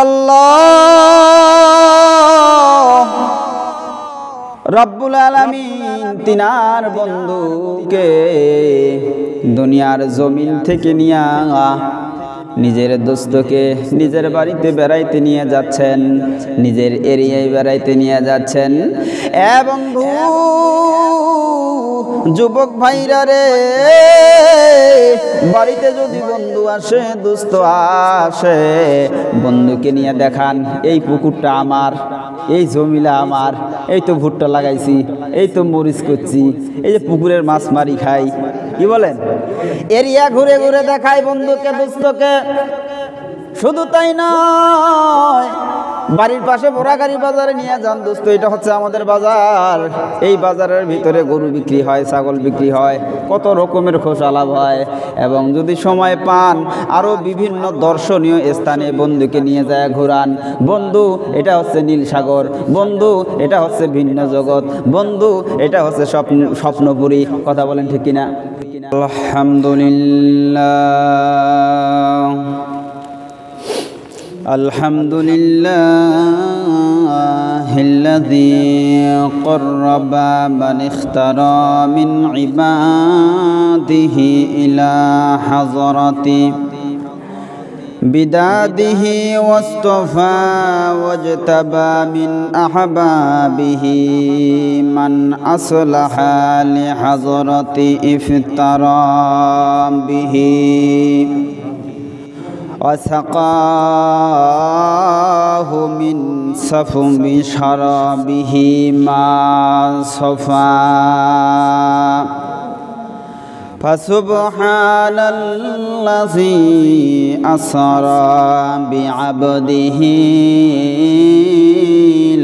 আল্লাহ রব্বুল আলামিন তিনার বন্ধুকে দুনিয়ার জমিন থেকে নিয়ে নিজের দোস্তকে নিজের বাড়িতে বেড়াইতে নিয়ে যাচ্ছেন, নিজের এরিয়ায় বেড়াইতে নিয়ে যাচ্ছেন। বন্ধু যুবক ভাইরা রে, বাড়িতে যদি বন্ধু আসে, দোস্ত আসে, বন্ধুকে নিয়ে দেখান এই পুকুরটা আমার, এই জমিলা আমার, এই তো ভুট্টা লাগাইছি, এই তো মরিচ করছি, এই যে পুকুরের মাছ মারি খাই, কি বলেন? এরিয়া ঘুরে ঘুরে দেখায় বন্ধুকে দোস্তকে। শুধু তাই নয়, বাড়ির পাশে বোরাগাড়ি বাজারে নিয়ে যান, দোস্ত এটা হচ্ছে আমাদের বাজার, এই বাজারের ভিতরে গরু বিক্রি হয়, ছাগল বিক্রি হয়, কত রকমের খোসা লাভ হয়। এবং যদি সময় পান আরও বিভিন্ন দর্শনীয় স্থানে বন্ধুকে নিয়ে যায় ঘোরান। বন্ধু এটা হচ্ছে নীল সাগর, বন্ধু এটা হচ্ছে ভিন্ন জগৎ, বন্ধু এটা হচ্ছে স্বপ্নপুরী। কথা বলেন ঠিক কিনা? আলহামদুলিল্লাহ আলহামদুলিল্লাহিল্লাযী ক্বাররাবা মান ইখতারা মিন ইবাদিহি ইলা হাযরাতি বিদাদিহি ওয়াসতাফা ওয়াজতাবা মিন আহবাবিহি মান আসলাহা লিহাযরাতি ইফতারা বিহি وسقاه من سفم شرابه ما صفا فسبحان الذي أسرى بعبده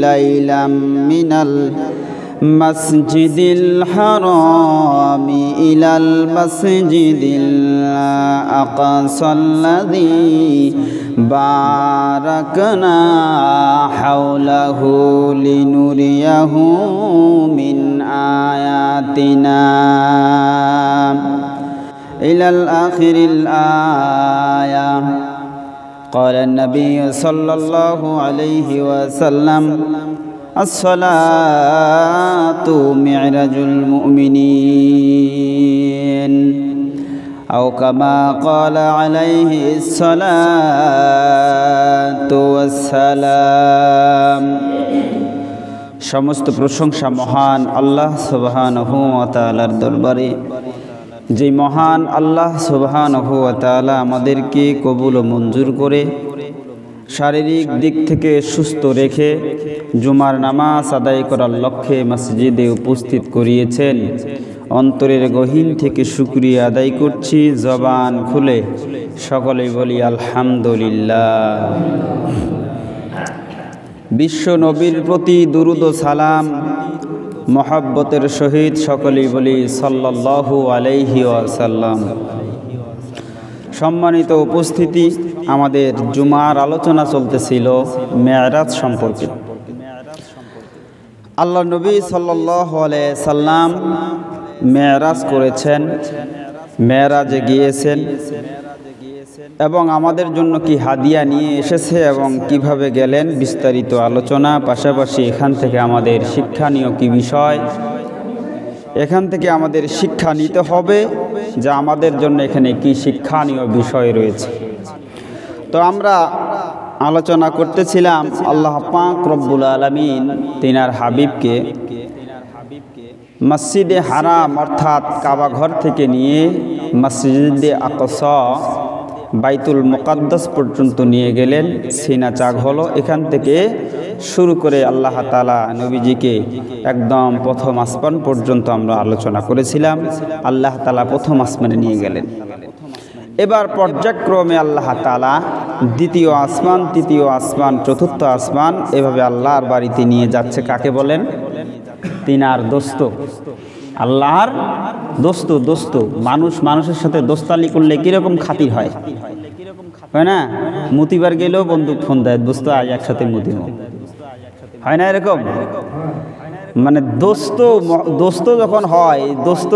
ليلا من المسجد الحرام إلى المسجد الأقصى الذي باركنا حوله لنريه من آياتنا إلى الآخر الآية. قال النبي صلى الله عليه وسلم الصلاة معراج المؤمنين أو كما قال عليه الصلاة والسلام. সমস্ত প্রশংসা মহান আল্লাহ সুবহানাহু ওয়া তাআলার দরবারে, যে মহান আল্লাহ সুবহানাহু ওয়া তাআলা আমাদেরকে কবুল ও মঞ্জুর করে শারীরিক দিক থেকে সুস্থ রেখে জুমার নামাজ আদায় করার লক্ষ্যে মসজিদে উপস্থিত করিয়েছেন। অন্তরের গহীন থেকে শুকরিয়া আদায় করছি, জবান খুলে সকলেই বলি আলহামদুলিল্লাহ। বিশ্ব নবীর প্রতি দুরুদ ও সালাম মহব্বতের সহিত সকলেই বলি সাল্লাল্লাহু আলাইহি ওয়াসাল্লাম। সম্মানিত উপস্থিতি, আমাদের জুমার আলোচনা চলতেছিল মেরাজ সম্পর্কে। আল্লাহ নবী সাল্লাল্লাহু আলাইহি সাল্লাম মেরাজ করেছেন, মেরাজে গিয়েছেন এবং আমাদের জন্য কি হাদিয়া নিয়ে এসেছে এবং কিভাবে গেলেন বিস্তারিত আলোচনা। পাশাপাশি এখান থেকে আমাদের শিক্ষণীয় কি বিষয়, এখান থেকে আমাদের শিক্ষা নিতে হবে যে আমাদের জন্য এখানে কি শিক্ষণীয় বিষয় রয়েছে। তো আমরা আলোচনা করতেছিলাম আল্লাহ পাক রব্বুল আলামিন তিনার হাবিবকে মসজিদে হারাম অর্থাৎ কাবা ঘর থেকে নিয়ে মসজিদে আকসা বাইতুল মুকাদ্দাস পর্যন্ত নিয়ে গেলেন। সিনা চাক হলো, এখান থেকে শুরু করে আল্লাহ তাআলা নবীজিকে একদম প্রথম আসমান পর্যন্ত আমরা আলোচনা করেছিলাম। আল্লাহ তাআলা প্রথম আসমানে নিয়ে গেলেন। এবার পর্যায়ক্রমে আল্লাহ তাআলা দ্বিতীয় আসমান, তৃতীয় আসমান, চতুর্থ আসমান, এভাবে আল্লাহর বাড়িতে নিয়ে যাচ্ছে। কাকে বলেন? তিনার দোস্ত, আল্লাহর দোস্ত। দোস্ত মানুষ মানুষের সাথে দোস্তালি করলে কিরকম খাতির হয়, হয় না? মুতিবার গেলেও বন্দুক ফোন দেয়, দোস্ত আজ একসাথে মুতিব, হয় না এরকম? মানে দোস্ত যখন হয়, দোস্ত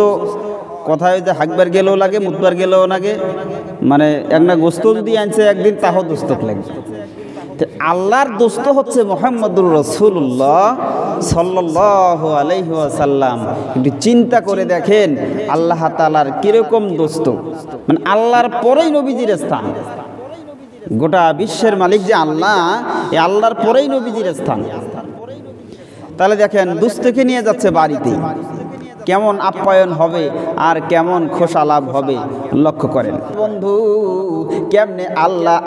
কোথায় যে হাঁকবার গেলেও লাগে, মুতবার গেলেও লাগে। মানে একটা গোস্ত যদি আনছে একদিন, তাও দোস্ত লাগবে। আল্লাহর দোস্ত হচ্ছে মুহাম্মদুর রাসূলুল্লাহ সাল্লাল্লাহু আলাইহি ওয়াসাল্লাম। একটু চিন্তা করে দেখেন আল্লাহ তাআলার কিরকম দোস্ত, মানে আল্লাহর পরেই নবীজির স্থান। গোটা বিশ্বের মালিক যে আল্লাহ, এই আল্লাহর পরেই নবীজির স্থান। তাহলে দেখেন দোস্তকে নিয়ে যাচ্ছে বাড়িতে, কেমন আপ্যায়ন হবে আর কেমন খোশালাভ হবে লক্ষ্য করেন। বন্ধু কেমনে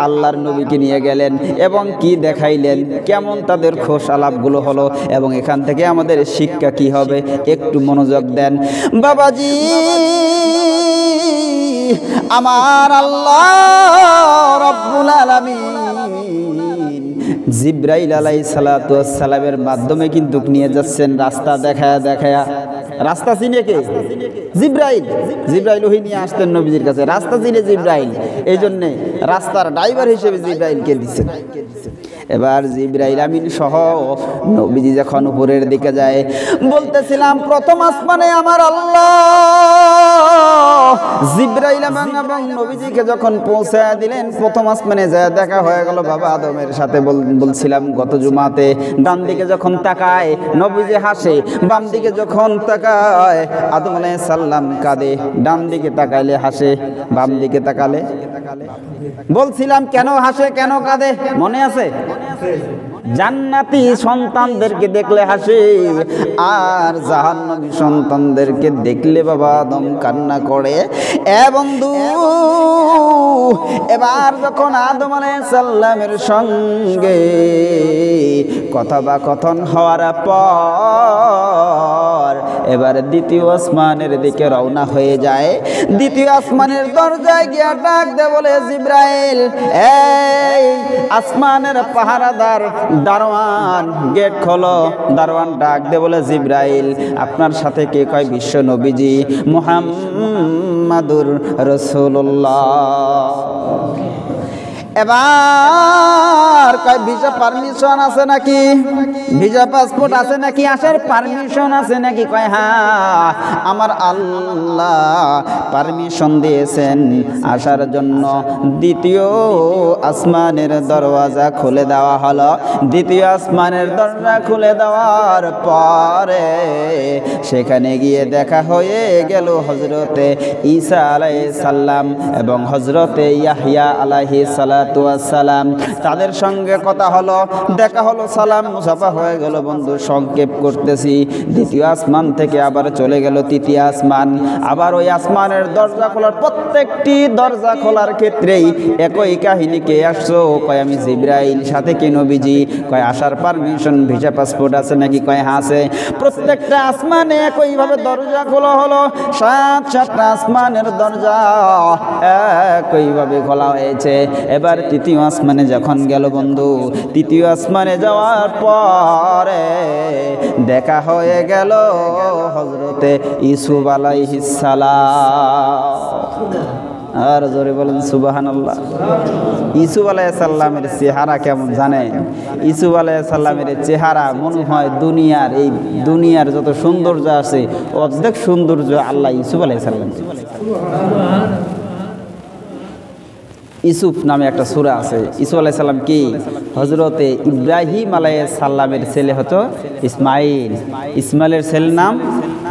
আল্লাহর নবীকে নিয়ে গেলেন এবং কি দেখাইলেন, কেমন তাদের খোশালাভগুলো হলো এবং এখান থেকে আমাদের শিক্ষা কি হবে একটু মনোযোগ দেন। বাবাজি আমার আল্লাহ রব্বুল আলামিন জিবরাইল আলাইহিস সালাতু ওয়াস সালামের মাধ্যমে কিন্তু নিয়ে যাচ্ছেন রাস্তা দেখায়া। রাস্তা চিনে কে? জিবরাইল। জিবরাইল ওহি নিয়ে আসতেন নবীজির কাছে, রাস্তা চিনে জিবরাইল, এই জন্যে রাস্তার ড্রাইভার হিসেবে জিবরাইলকে দিচ্ছেন। এবার জিবরাইল আমিন সহ নবীজি যখন উপরের দিকে যায়, বলতেছিলাম প্রথম আসমানে আমার আল্লাহ জিবরাইল এবং নবীজিকে যখন পৌঁছায় দিলেন, প্রথম আসমানে যায় দেখা হয়ে গেল বাবা আদমের সাথে। বলছিলাম গত জুমাতে, ডান দিকে যখন তাকায় নবীজি হাসে, বাম দিকে যখন তাকায় আদম আলাইহিস সালাম কাঁদে। ডান দিকে তাকাইলে হাসে, বাম দিকে তাকালে বলছিলাম কেন হাসে কেন কাঁদে মনে আছে? জান্নাতি সন্তানদেরকে দেখলে হাসে, আর জাহান্নামী সন্তানদেরকে দেখলে বাবা আদম কান্না করে। বন্ধু এবার যখন আদম আলাইহিস সালামের সঙ্গে কথোপকথন হওয়ার পর এবার দ্বিতীয় আসমানের দিকে রওনা হয়ে যায়। দ্বিতীয় আসমানের দরজায় গিয়ে ডাক দে বলে জিবরাইল, এই আসমানের পাহারাদার দারোয়ান গেট খোলো। দারোয়ান ডাক দে বলে জিবরাইল আপনার সাথে কে? কয় বিশ্ব নবীজি মুহাম্মাদুর রাসূলুল্লাহ। এবার কয় ভিসা পারমিশন আছে নাকি, ভিসা পাসপোর্ট আছে নাকি, আসার পারমিশন আছে নাকি? কয় হ্যাঁ আমার আল্লাহ পারমিশন দিয়েছেন আসার জন্য। দ্বিতীয় আসমানের দরওয়াজা খুলে দেওয়া হলো। দ্বিতীয় আসমানের দরজা খুলে দেওয়ার পরে সেখানে গিয়ে দেখা হয়ে গেল হযরতে ঈসা আলাইহিস সালাম এবং হযরতে ইয়াহইয়া আলাইহিস সালাম। তাদের সঙ্গে কথা হলো, দেখা হলো, সালাম মুসাফা হয়ে গেল। বন্ধু সংক্ষেপ করতেছি, দ্বিতীয় আসমান থেকে আবার চলে গেল তৃতীয় আসমান। আবার ওই আসমানের দরজা খোলার, প্রত্যেকটি দরজা খোলার ক্ষেত্রেই একই কাহিনী। কে আসছো? কয় আমি জিবরাইল। সাথে কি নবীজি? কয় আসার পারমিশন ভিসা পাসপোর্ট আছে নাকি? কয় হ্যাঁ আছে। প্রত্যেকটা আসমানে একইভাবে দরজা খোলা হলো। 7-7টা আসমানের দরজা একইভাবে খোলা হয়েছে। এবার তৃতীয় আসমানে যখন গেল বন্ধু, তৃতীয় আসমানে যাওয়ার পরে দেখা হয়ে গেল হযরতে ইউসুফ আলাইহিস সালাম। আর জোরে বলেন সুবহানাল্লাহ। ইউসুফ আলাইহিস সালামের চেহারা কেমন জানেন? ইউসুফ আলাইহিস সালামের চেহারা মনে হয় এই দুনিয়ার যত সৌন্দর্য আছে অর্ধেক সৌন্দর্য আল্লাহ ইউসুফ আলাইহিস সালাম। ইউসুফ নামে একটা সূরা আছে। ইউসুফ আলাইহিস সালাম কি হযরতে ইব্রাহিম আলাইহিস সালামের ছেলে হতো ইসমাইল। ইসমাইলের ছেলের নাম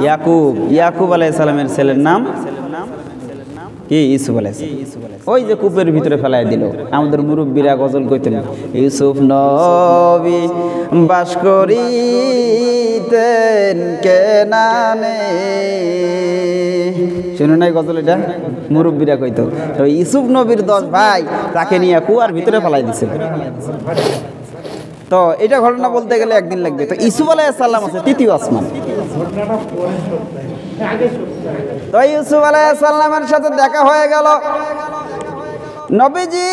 ইয়াকুব। ইয়াকুব আলাইহিস সালামের ছেলের নাম কি? ইউসুফ আলাইহিস সালাম। ওই যে কূপের ভিতরে ফেলাই দিল। আমাদের মুরব্বীরা গজল কইতেন, ইউসুফ নবী বাস করিতেন কেনানে। শুনে নাই গজল? এটা মুরব্বীরা কইতো। তো ইউসুফ নবীর 10 ভাই তাকে নিয়ে কুয়ার ভিতরে ফেলাই দিছে। তো এটা ঘটনা বলতে গেলে একদিন লাগবে। তো ইউসুফ আলাইহিস সালাম আছে তৃতীয় আসমান। তো ইউসুফ আলাইহিস সালামের সাথে দেখা হয়ে গেল। নবীজি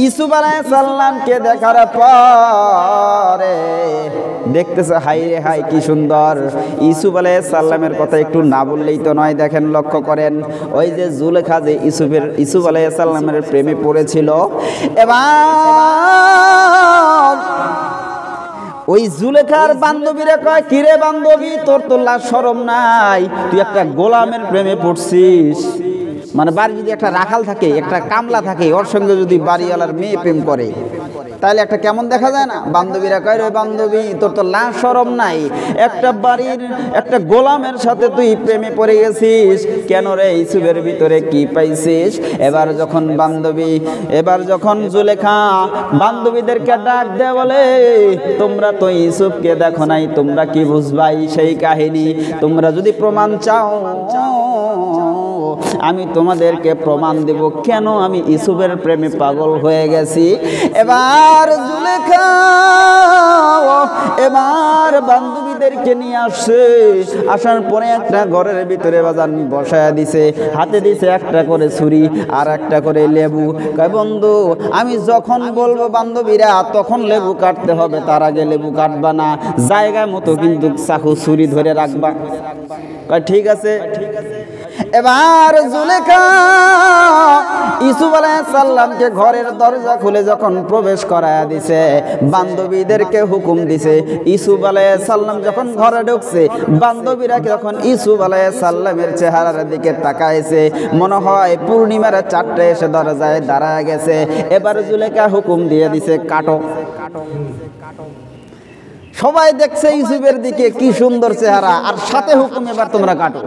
ইউসুফ আলাইহিস সালামকে দেখার পরে দেখতেছে হাই রে হাই কি সুন্দর। ইউসুফ আলাইহিস সালামের কথা একটু না বললেই তো নয়। দেখেন লক্ষ্য করেন, ওই যে জুলেখা যে ইউসুফ আলাইহিস সালামের প্রেমে পড়েছিল, এবার ওই জুলেখার বান্ধবীরা কয় কিরে বান্ধবী তোর তো লাজ শরম নাই, তুই একটা গোলামের প্রেমে পড়ছিস। মানে বাড়ি যদি একটা রাখাল থাকে, একটা কামলা থাকে, ওর সঙ্গে যদি বাড়িওয়ালার মেয়ে প্রেম করে, তাহলে একটা কেমন দেখা যায় না? বান্ধবীরা কয়, রে বান্ধবী, তোর তো লাজ শরম নাই, একটা বাড়ির একটা গোলামের সাথে তুই প্রেমে পড়ে গেছিস, কেন রে? ইউসুফের ভিতরে কি পাইছিস? এবার যখন জুলেখা বান্ধবীদেরকে ডাক দেয়, বলে, তোমরা তো ইউসুফকে দেখো নাই, তোমরা কি বুঝবাই সেই কাহিনী? তোমরা যদি প্রমাণ চাও, আমি তোমাদেরকে প্রমাণ দেব কেন আমি ইউসুফের প্রেমে পাগল হয়ে গেছি। এবার জুলেখা বান্ধবীদেরকে নিয়ে আসছে, আসার পরে একটা ঘরের ভিতরে বাজান বসায়া দিছে, হাতে দিছে একটা করে ছুরি আর একটা করে লেবু। কয়, বন্ধু, আমি যখন বলবো বান্ধবীরা তখন লেবু কাটতে হবে, তার আগে লেবু কাটবা না, জায়গা মতো কিন্তু চাকু ছুরি ধরে রাখবা। কয়, ঠিক আছে। এবার জুলেখা ইউসুফ আলাইহিস সালামকে ঘরের দরজা খুলে যখন প্রবেশ করায়া দিছে, বান্ধবীদেরকে হুকুম দিছে, ইউসুফ আলাইহিস সালাম যখন ঘরে ঢুকছে, বান্ধবীরা যখন ইউসুফ আলাইহিস সালামের চেহারার দিকে তাকাইছে, মনে হয় পূর্ণিমার 4টে এসে দরজায় দাঁড়ায় গেছে। এবার জুলেখা হুকুম দিয়ে দিছে, কাটো। সবাই দেখছে ইউসুফের দিকে, কি সুন্দর চেহারা, আর সাথে হুকুম, এবার তোমরা কাটো।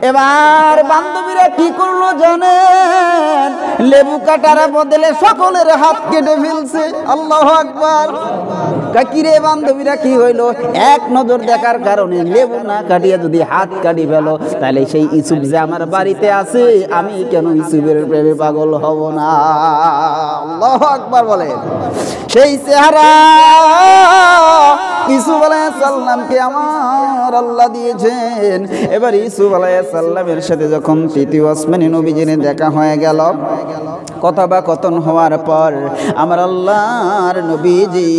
এবার বান্ধবীরা কি করলো জানেন? লেবু কাটার বদলে সকলের হাত কেটে ফেলছে। আল্লাহু আকবার। কাকিরে বান্ধবীরা, কি হইলো? এক নজর দেখার কারণে লেবু না কাটিয়ে যদি হাত কাটি ফেলো, তাহলে সেই ইউসুফ যে আমার বাড়িতে আছে, আমি কেন ইউসুফের প্রেমে পাগল হব না? আল্লাহু আকবার বলে। সেই চেহারা ইউসুফ আলাইহিস সালামকে আমার আল্লাহ দিয়েছেন। এবার ইউসুফ আলাইহিস সালামের সাথে যখন তৃতীয় আসমানে নবীজির দেখা হয়ে গেল, কথোপকথন হওয়ার পর আমার আল্লাহর নবীজি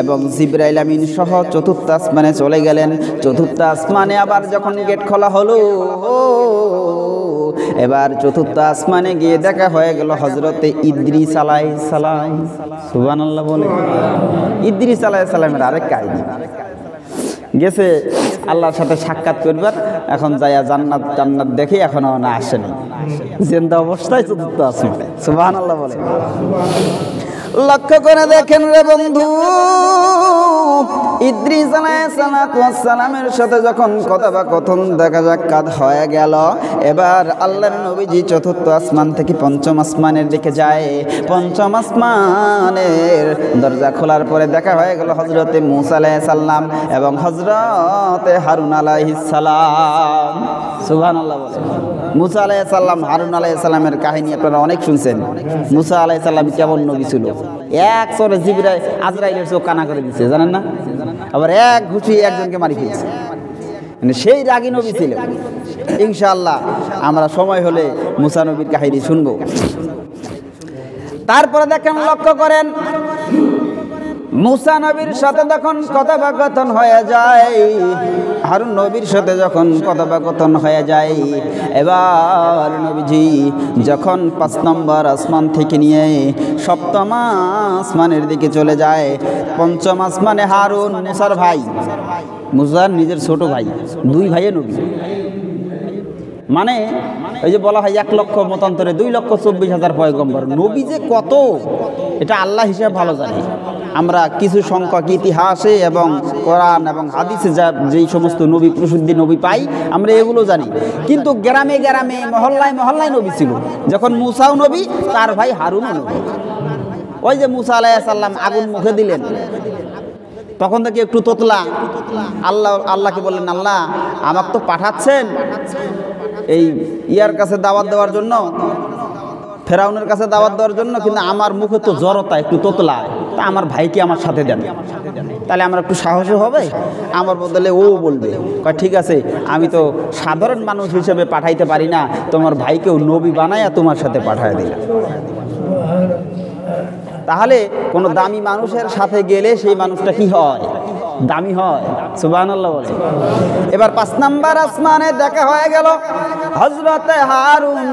এবং জিবরাইল আমিন সহ চতুর্থ আসমানে চলে গেলেন। চতুর্থ আসমানে আবার যখন গেট খোলা হলো, এবার চতুর্থ আসমানে গিয়ে দেখা হয়ে গেল হযরতে ইদ্রিস আলাইহিস সালাম। সুবহানাল্লাহ বলে। ইদ্রিস আলাইহিস সালামের আরেক কাহিনী গেছে আল্লাহর সাথে সাক্ষাৎ করবার, এখন যাইয়া জান্নাত দেখে এখনো না আসেনি, জিন্দা অবস্থায় চতুর্থ আসমানে। সুবহানাল্লাহ বলে। লক্ষ্য করে দেখেন রে বন্ধু, ইদ্রিস আলাইহিস সালামের সাথে যখন কথোপকথন দেখা সাক্ষাৎ হয়ে গেল, এবার আল্লাহর নবীজি চতুর্থ আসমান থেকে পঞ্চম আসমানের দিকে যায়। পঞ্চম আসমানের দরজা খোলার পরে দেখা হয়ে গেল হযরতে মূসা আলাইহিস সালাম এবং হযরতে হারুন আলাইহিস সালাম। সুবহানাল্লাহ বলে। মূসা আলাইহিস সালাম, হারুন আলাইহিস সালামের কাহিনী আপনারা অনেক শুনছেন। মূসা আলাইহিস সালাম কেমন নবী ছিল? এক চরে জিবরাইল আজরাইলের চোখ কানা করে দিচ্ছে, জানেন না? আবার এক ঘুষি একজনকে মারি ফেলছে, মানে সেই রাগী নবী ছিল। ইনশাআল্লাহ আমরা সময় হলে মূসা নবীর কাহিনী শুনবো। তারপরে দেখেন, লক্ষ্য করেন, মূসা নবীর সাথে যখন কথোপকথন হয়ে যায়, হারুন নবীর সাথে যখন কথোপকথন হয়ে যায়, এবার নবীজি যখন 5 নম্বর আসমান থেকে নিয়ে সপ্তম আসমানের দিকে চলে যায়, পঞ্চম আসমানে হারুন মূসার ভাই, মূসার নিজের ছোট ভাই, 2 ভাইয়ে নবী। মানে ওই যে বলা হয় 1 লক্ষ মতান্তরে 2,24,000 পয়গম্বর। নবী যে কত, এটা আল্লাহ হিসাব ভালো জানে। আমরা কিছু সংখ্যক ইতিহাসে এবং কোরআন এবং হাদিসে যেই সমস্ত নবী প্রসিদ্ধি নবী পাই, আমরা এগুলো জানি। কিন্তু গ্রামে গ্রামে মহল্লায় মহল্লায় নবী ছিল। যখন মূসাও নবী, তার ভাই হারুনও নবী। ওই যে মূসা আলাইহিস সালাম আগুন মুখে দিলেন, তখন থেকে একটু তোতলা। আল্লাহকে বললেন, আল্লাহ আমাকে তো পাঠাচ্ছেন এই ইয়ার কাছে দাওয়াত দেওয়ার জন্য, ফেরাউনের কাছে দাওয়াত দেওয়ার জন্য, কিন্তু আমার মুখে তো জড়তা, একটু তোতলা, তা আমার ভাইকে আমার সাথে দেন, তাহলে আমার একটু সাহসী হবে, আমার বদলে ও বলবে। ঠিক আছে, আমি তো সাধারণ মানুষ হিসেবে পাঠাইতে পারি না, তোমার ভাইকেও নবী বানাইয়া তোমার সাথে পাঠায় দিলাম। তাহলে কোনো দামি মানুষের সাথে গেলে সেই মানুষটা কি হয়? দামি হয়, সুবহানাল্লাহ বলে। এবার 5 নাম্বার আসমানে দেখা হয়ে গেল হযরতে হারুন,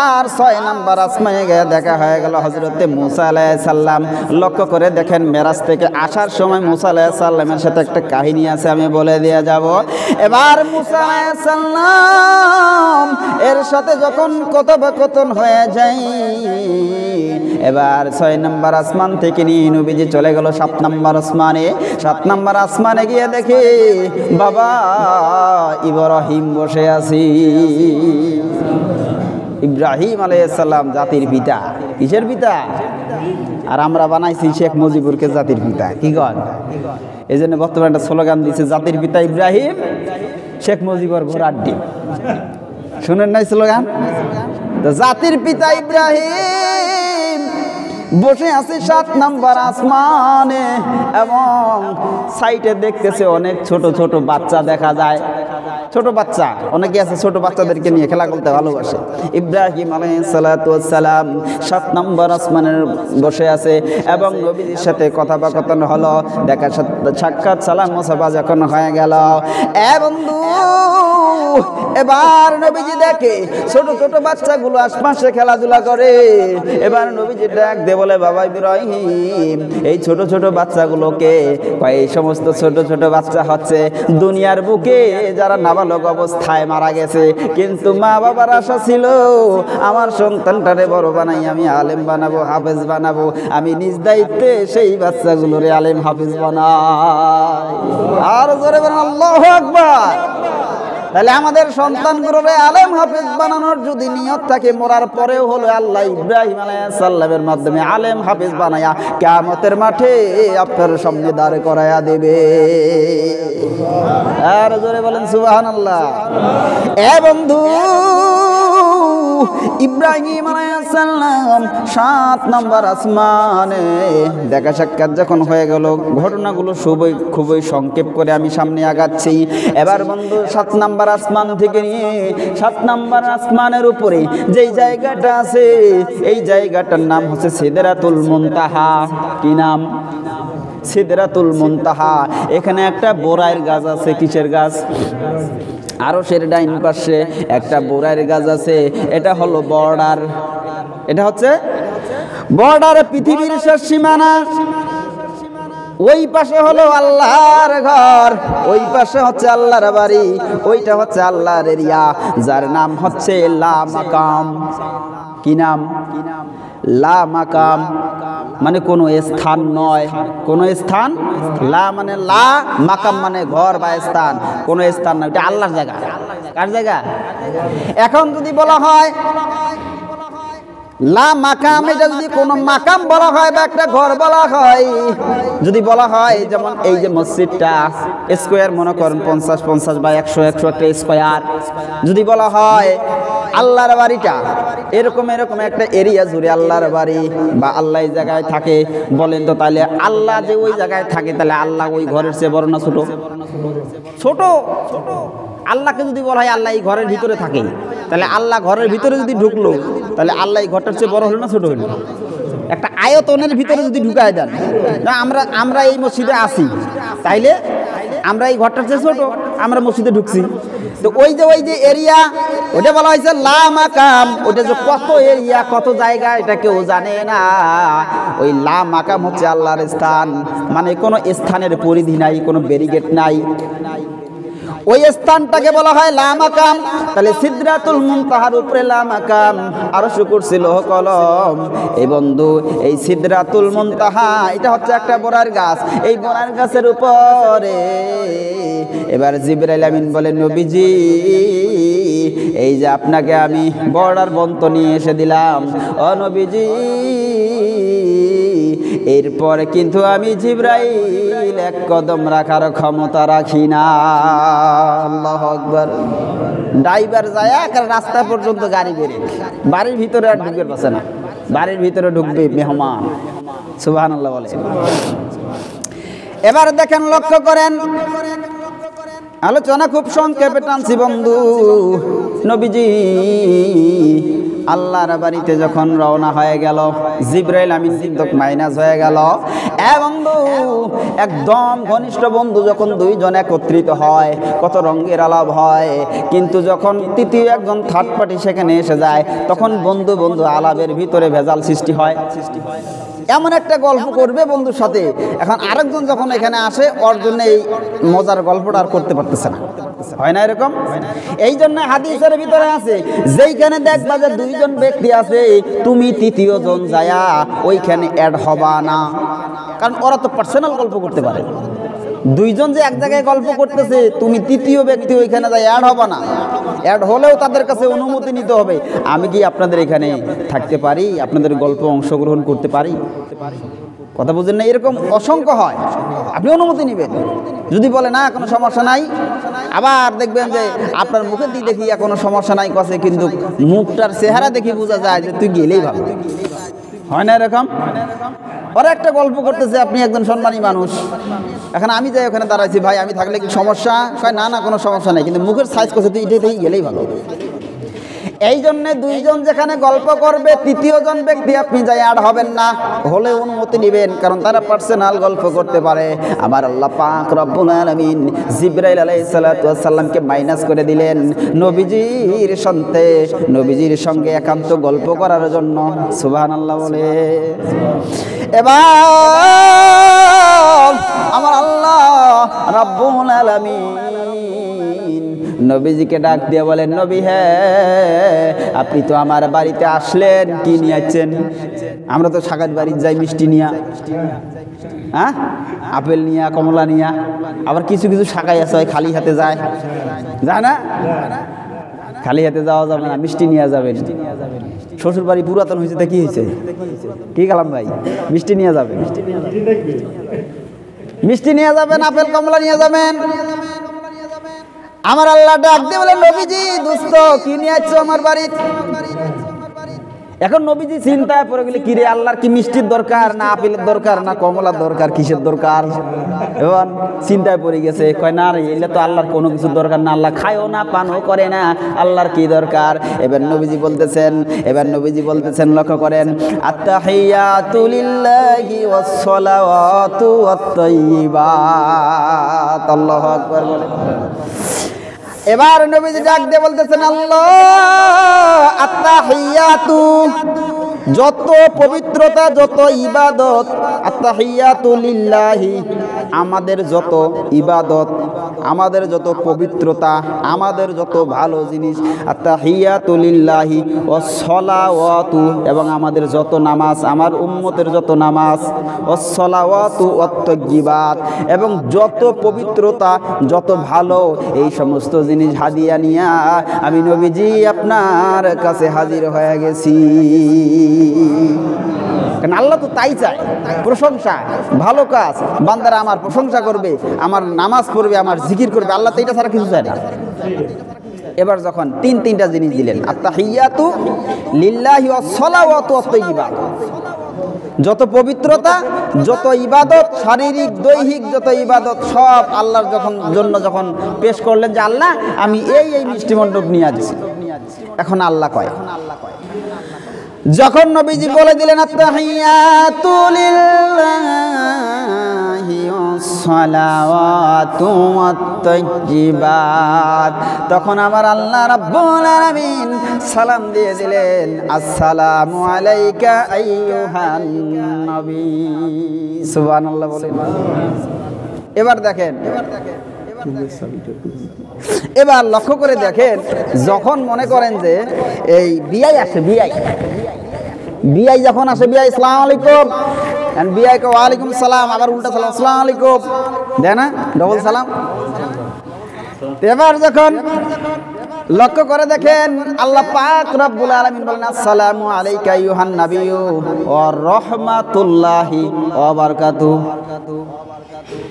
আর 6 নাম্বার আসমানে গিয়ে দেখা হয়ে গেল হযরতে মুসা আলাইহিস সালাম। লক্ষ্য করে দেখেন মেরাজ থেকে আসার সময় মুসা আলাইহিস সালামের সাথে একটা কাহিনী আছে, আমি বলে দিয়ে যাব। এবার মুসা আলাইহিস সালাম এর সাথে যখন কথোপকথন হয়ে যায়, এবার 6 নাম্বার আসমান থেকে নিয়ে নবীজি চলে গেল 7 নাম্বার আসমানে। 7 নাম্বার আসমানে গিয়ে দেখে বাবা ইব্রাহিম বসে আছি। ইব্রাহিম আলাইহিস সালাম জাতির পিতা। কিসের পিতা? আর আমরা বানাইছি শেখ মুজিবুরকে জাতির পিতা। কি কন? এই জন্য বর্তমানে একটা স্লোগান দিয়েছে, জাতির পিতা ইব্রাহিম, শেখ মুজিবুর ঘোড়ার ডিম। শুনেন নাই স্লোগান? তো জাতির পিতা ইব্রাহিম বসে আছে 7 নাম্বার আসমানে, এবং সাইটে দেখতেছে অনেক ছোট ছোট বাচ্চা দেখা যায়। ছোট বাচ্চা অনেকে আছে, ছোট বাচ্চাদেরকে নিয়ে খেলা করতে ভালোবাসে। ইব্রাহিম আলাইহিস সালাতু ওয়াস সালাম 7 নাম্বার আসমানে বসে আছে, এবং নবীজির সাথে কথাবার্তা হলো, দেখা সাক্ষাৎ সালাম মুসাফা যখন হয়ে গেল, বন্ধু এবার নবীজি দেখে ছোট ছোট বাচ্চাগুলো আশপাশে খেলাধুলা করে। এবার নবীজি ডাক দে বলে, বাবা ইব্রাহিম, এই ছোট ছোট বাচ্চাগুলোকে, এই সমস্ত ছোট ছোট বাচ্চা হচ্ছে দুনিয়ার বুকে যারা নাবালক অবস্থায় মারা গেছে, কিন্তু মা বাবার আশা ছিল আমার সন্তানটারে বড় বানাই আমি আলেম বানাবো, হাফেজ বানাবো। আমি নিজ দায়িত্বে সেই বাচ্চাগুলোরে আলেম হাফেজ বানাই। আর জোরে বলেন আল্লাহু আকবার। তাহলে আমাদের সন্তানগুলোরে আলেম হাফেজ বানানোর যদি নিয়ত থাকে, মরার পরেও হলো আল্লাহ ইব্রাহিম আলাইহিস সালামের মাধ্যমে আলেম হাফেজ বানায়া কিয়ামতের মাঠে আপনার সামনে দাঁড় করায়া দেবে। আর জোরে বলেন সুবহানাল্লাহ। বন্ধু ইব্রাহিম আলাইহিস সালাম 7 নাম্বার আসমানে দেখা সাক্ষাৎ যখন হয়ে গেল, ঘটনাগুলো খুবই সংক্ষেপ করে আমি সামনে আগাচ্ছি। এবার বন্ধু 7 নাম্বার আসমান থেকে নিয়ে 7 নাম্বার আসমানের উপরে যেই জায়গাটা আছে, এই জায়গাটার নাম হচ্ছে সিদরাতুল মুনতাহা। কি নাম? সিদরাতুল মুনতাহা। এখানে একটা বোরাইয়ের গাছ আছে। কিসের গাছ? আরশের ডাইন পাশে একটা বোরাইয়ের গাছ আছে। এটা হলো বর্ডার, এটা হচ্ছে বর্ডার, পৃথিবীর শেষ সীমানা। ওই পাশে হলো আল্লাহর ঘর, ওই পাশে হচ্ছে আল্লাহর বাড়ি, ওইটা হচ্ছে আল্লাহর এরিয়া, যার নাম হচ্ছে লা মাকাম। কি নাম? লা মাকাম মানে কোনো স্থান নয়, কোনো স্থান। লা মানে লা, মাকাম মানে ঘর বা স্থান, কোনো স্থান নয়, এটা আল্লাহর জায়গা। কার জায়গা? এখন যদি বলা হয় লা মাকাম, এটা যদি কোনো মাকাম বলা হয় বা একটা ঘর বলা হয়, যদি বলা হয় যেমন এই যে মসজিদটা স্কোয়ার মনে করেন 50 বা 100 একটা স্কোয়ার, যদি বলা হয় আল্লাহর বাড়িটা এরকম একটা এরিয়া জুড়ে আল্লাহর বাড়ি বা আল্লাহ এই জায়গায় থাকে, বলেন তো তাহলে আল্লাহ যে ওই জায়গায় থাকে, তাহলে আল্লাহ ওই ঘরের চেয়ে বড় না ছোট? ছোট। আল্লাহকে যদি বলা হয় আল্লাহ এই ঘরের ভিতরে থাকে, তাহলে আল্লাহ ঘরের ভিতরে যদি ঢুকলো, তাহলে আল্লাহ এই ঘরটার চেয়ে বড় হলো না ছোট হলো? একটা আয়তনের ভিতরে যদি ঢুকায় দেন, না আমরা এই মসজিদে আসি, তাইলে আমরা এই ঘরটার চেয়ে ছোট, আমরা মসজিদে ঢুকছি। তো ওই যে এরিয়া, ওটা বলা হয়েছে লা মাকাম। ওটা যে কত এরিয়া, কত জায়গা, এটা কেউ জানে না। ওই লা মাকাম হচ্ছে আল্লাহর স্থান, মানে কোনো স্থানের পরিধি নাই, কোনো ব্যারিকেড নাই, ওই স্থানটাকে বলা হয় লা মাকাম। তাহলে সিদরাতুল মুনতাহার উপরে লা মাকাম, আরশ কুরসি লৌহ কলম। এই বন্ধু এই সিদরাতুল মুনতাহা এটা হচ্ছে একটা বড়ার গাছ। এই বড়ার গাছের উপরে এবার জিবরাইল আমিন বলেন, নবীজি এই যে আপনাকে আমি বর্ডার বন্ত নিয়ে এসে দিলাম, ও নবীজি এরপরে কিন্তু আমি জিবরাইল এক কদম রাখার ক্ষমতা রাখি না। আল্লাহু আকবার। ড্রাইভার যায় আর রাস্তা পর্যন্ত গাড়ি বেরে, বাড়ির ভিতরে আর ঢুকতে পারছে না, বাড়ির ভিতরে ঢুকবে মেহমান। সুবহানাল্লাহ বলে। এবার দেখেন, লক্ষ্য করেন আলোচনা খুব সংক্ষেপে টানছি বন্ধু। নবীজি আল্লাহর বাড়িতে যখন রওনা হয়ে গেল, জিবরাইল আমিন কিন্তু মাইনাস হয়ে গেল। বন্ধু একদম ঘনিষ্ঠ বন্ধু যখন দুইজন একত্রিত হয় কত রঙের আলাপ হয়, কিন্তু যখন তৃতীয় একজন থার্ড পার্টি সেখানে এসে যায় তখন বন্ধু বন্ধু আলাপের ভিতরে ভেজাল সৃষ্টি হয়। এমন একটা গল্প করবে বন্ধুর সাথে, এখন আরেকজন যখন এখানে আসে ওর জন্য এই মজার গল্পটা আর করতে পারতেছে না, হয় না এরকম? এই জন্য হাদিসের ভিতরে আছে যেইখানে দেখবা যে দুইজন ব্যক্তি আছে তুমি তৃতীয় জন যায়া ওইখানে অ্যাড হবা না, কারণ ওরা তো পার্সোনাল গল্প করতে পারে। দুইজন যে এক জায়গায় গল্প করতেছে তুমি তৃতীয় ব্যক্তি ওইখানে যাই অ্যাড হবা না। অ্যাড হলেও তাদের কাছে অনুমতি নিতে হবে। আমি কি আপনাদের এখানে থাকতে পারি, আপনাদের গল্প অংশগ্রহণ করতে পারি? কথা বুঝেন না? এরকম অসংখ্য হয়। আপনি অনুমতি নেবেন, যদি বলে না কোনো সমস্যা নাই, আবার দেখবেন যে আপনার মুখের দিকে দেখি কোনো সমস্যা নাই কথা, কিন্তু মুখটার চেহারা দেখি বোঝা যায় যে তুই গেলেই ভালো, হয় না এরকম? ওরা একটা গল্প করতেছে, আপনি একজন সম্মানী মানুষ, এখন আমি যাই ওখানে দাঁড়াইছি, ভাই আমি থাকলে কি সমস্যা? না না কোনো সমস্যা নেই, কিন্তু মুখের সাইজ করছে তুই এটাই গেলেই ভালো। এই জন্যে দুইজন যেখানে গল্প করবে তৃতীয় জন ব্যক্তি আপনি যাই অ্যাড হবেন না, হলে অনুমতি নেবেন, কারণ তারা পার্সোনাল গল্প করতে পারে। আমার আল্লাহ পাক রব্বুল আলামিন জিবরাইল আলাইহিস সালাতু ওয়াস সালামকে মাইনাস করে দিলেন নবীজির সঙ্গে একান্ত গল্প করার জন্য। সুবহানাল্লাহ বলে। এবার আমার আল্লাহ রব্বুল আলামিন নবীজিকে ডাক দিয়ে বলেন, নবী হ্যাঁ আপনি তো আমার বাড়িতে আসলেন, কি নিয়ে আসছেন? আমরা তো সাগাত বাড়ির যাই মিষ্টি নিয়া, হ্যাঁ আপেল নিয়া, কমলা নিয়া, আবার কিছু কিছু শাখায় আছে খালি হাতে যায় না, খালি হাতে যাওয়া যাবে না, মিষ্টি নিয়ে যাবেন। শ্বশুর বাড়ি পুরাতন হয়েছে তা কি হয়েছে? কি কালাম ভাই, মিষ্টি নিয়ে যাবেন, মিষ্টি নিয়ে যাবেন, আপেল কমলা নিয়ে যাবেন। আমার আল্লাহ ডাক দিয়ে বলেন, নবীজি দোস্ত কি নিয়ে আসছো আমার বাড়িতে? এখন নবীজি চিন্তায় পড়ে গেলে, কিরে আল্লাহর কি মিষ্টির দরকার, না আপেলের দরকার, না কমলার দরকার, কিসের দরকার? এবং চিন্তায় পড়ে গেছে, কয় না রে এলে তো আল্লাহর কোনো কিছুর দরকার না, আল্লাহ খায়ও না পানও করে না, আল্লাহর কি দরকার? এবার নবীজি বলতেছেন লক্ষ্য করেন, আত্তাহিয়াতু লিল্লাহি ওয়াস সালাওয়াতু ওয়াত তাইয়্যিবাত। আল্লাহু আকবার বলেন। এবার নবীজি ডাক দিয়ে বলতেছেন, আল্লাহ আত্তাহিয়াতু, যত পবিত্রতা যত ইবাদত, আত্তাহিয়াতু লিল্লাহি, আমাদের যত ইবাদত, আমাদের যত পবিত্রতা, আমাদের যত ভালো জিনিস, আত্তাহিয়াতু লিল্লাহি ওয়াস সালাওয়াতু, এবং আমাদের যত নামাজ, আমার উম্মতের যত নামাজ, ওয়াস সালাওয়াতু ওয়াত তাইয়্যিবাত, এবং যত পবিত্রতা যত ভালো এই সমস্ত জিনিস হাদিয়া নিয়া আমি নবীজি আপনার কাছে হাজির হয়ে গেছি। কারণ আল্লাহ তো তাই চায়, প্রশংসা, ভালো কাজ, বান্দারা আমার প্রশংসা করবে, আমার নামাজ পড়বে, আমার জিকির করবে, আল্লাহ তো এটা ছাড়া কিছু চায় না। এবার যখন তিনটা জিনিস দিলেন, আত্তাহিয়াতু লিল্লাহি ওয়াস সালাওয়াতু ওয়াত তাইয়্যিবাত, যত পবিত্রতা যত ইবাদত, শারীরিক দৈহিক যত ইবাদত সব আল্লাহর জন্য যখন পেশ করলেন যে আল্লাহ আমি এই মিষ্টি মণ্ডপ নিয়ে আসছি, এখন আল্লাহ কয়, যখন নবীজি বলে দিলেন আত্তাহিয়াতু লিল্লাহি ওয়াস সালাওয়াতু ওয়াত তাইয়্যিবাত, তখন আমার আল্লাহ রাব্বুল আলামিন সালাম দিয়ে দিলেন, আসসালামু আলাইকা আইয়ুহান নবী। সুবহানাল্লাহ বলেন। এবার দেখেন, এবার লক্ষ্য করে দেখেন, যখন মনে করেন যে এই বিআই আসে, বিআই যখন আসে, বিআই আসসালামু আলাইকুম, বিআই কে ওয়ালাইকুম সালাম, আবার উল্টা সালাম, আসসালামু আলাইকুম, দেয় না ডবল সালাম। এবার যখন লক্ষ্য করে দেখেন, আল্লাহ পাক রব্বুল আলামিন বলেন, আসসালামু আলাইকা আইয়ুহান নাবিয়্যু ওয়া রাহমাতুল্লাহি ওয়া বারাকাতুহু।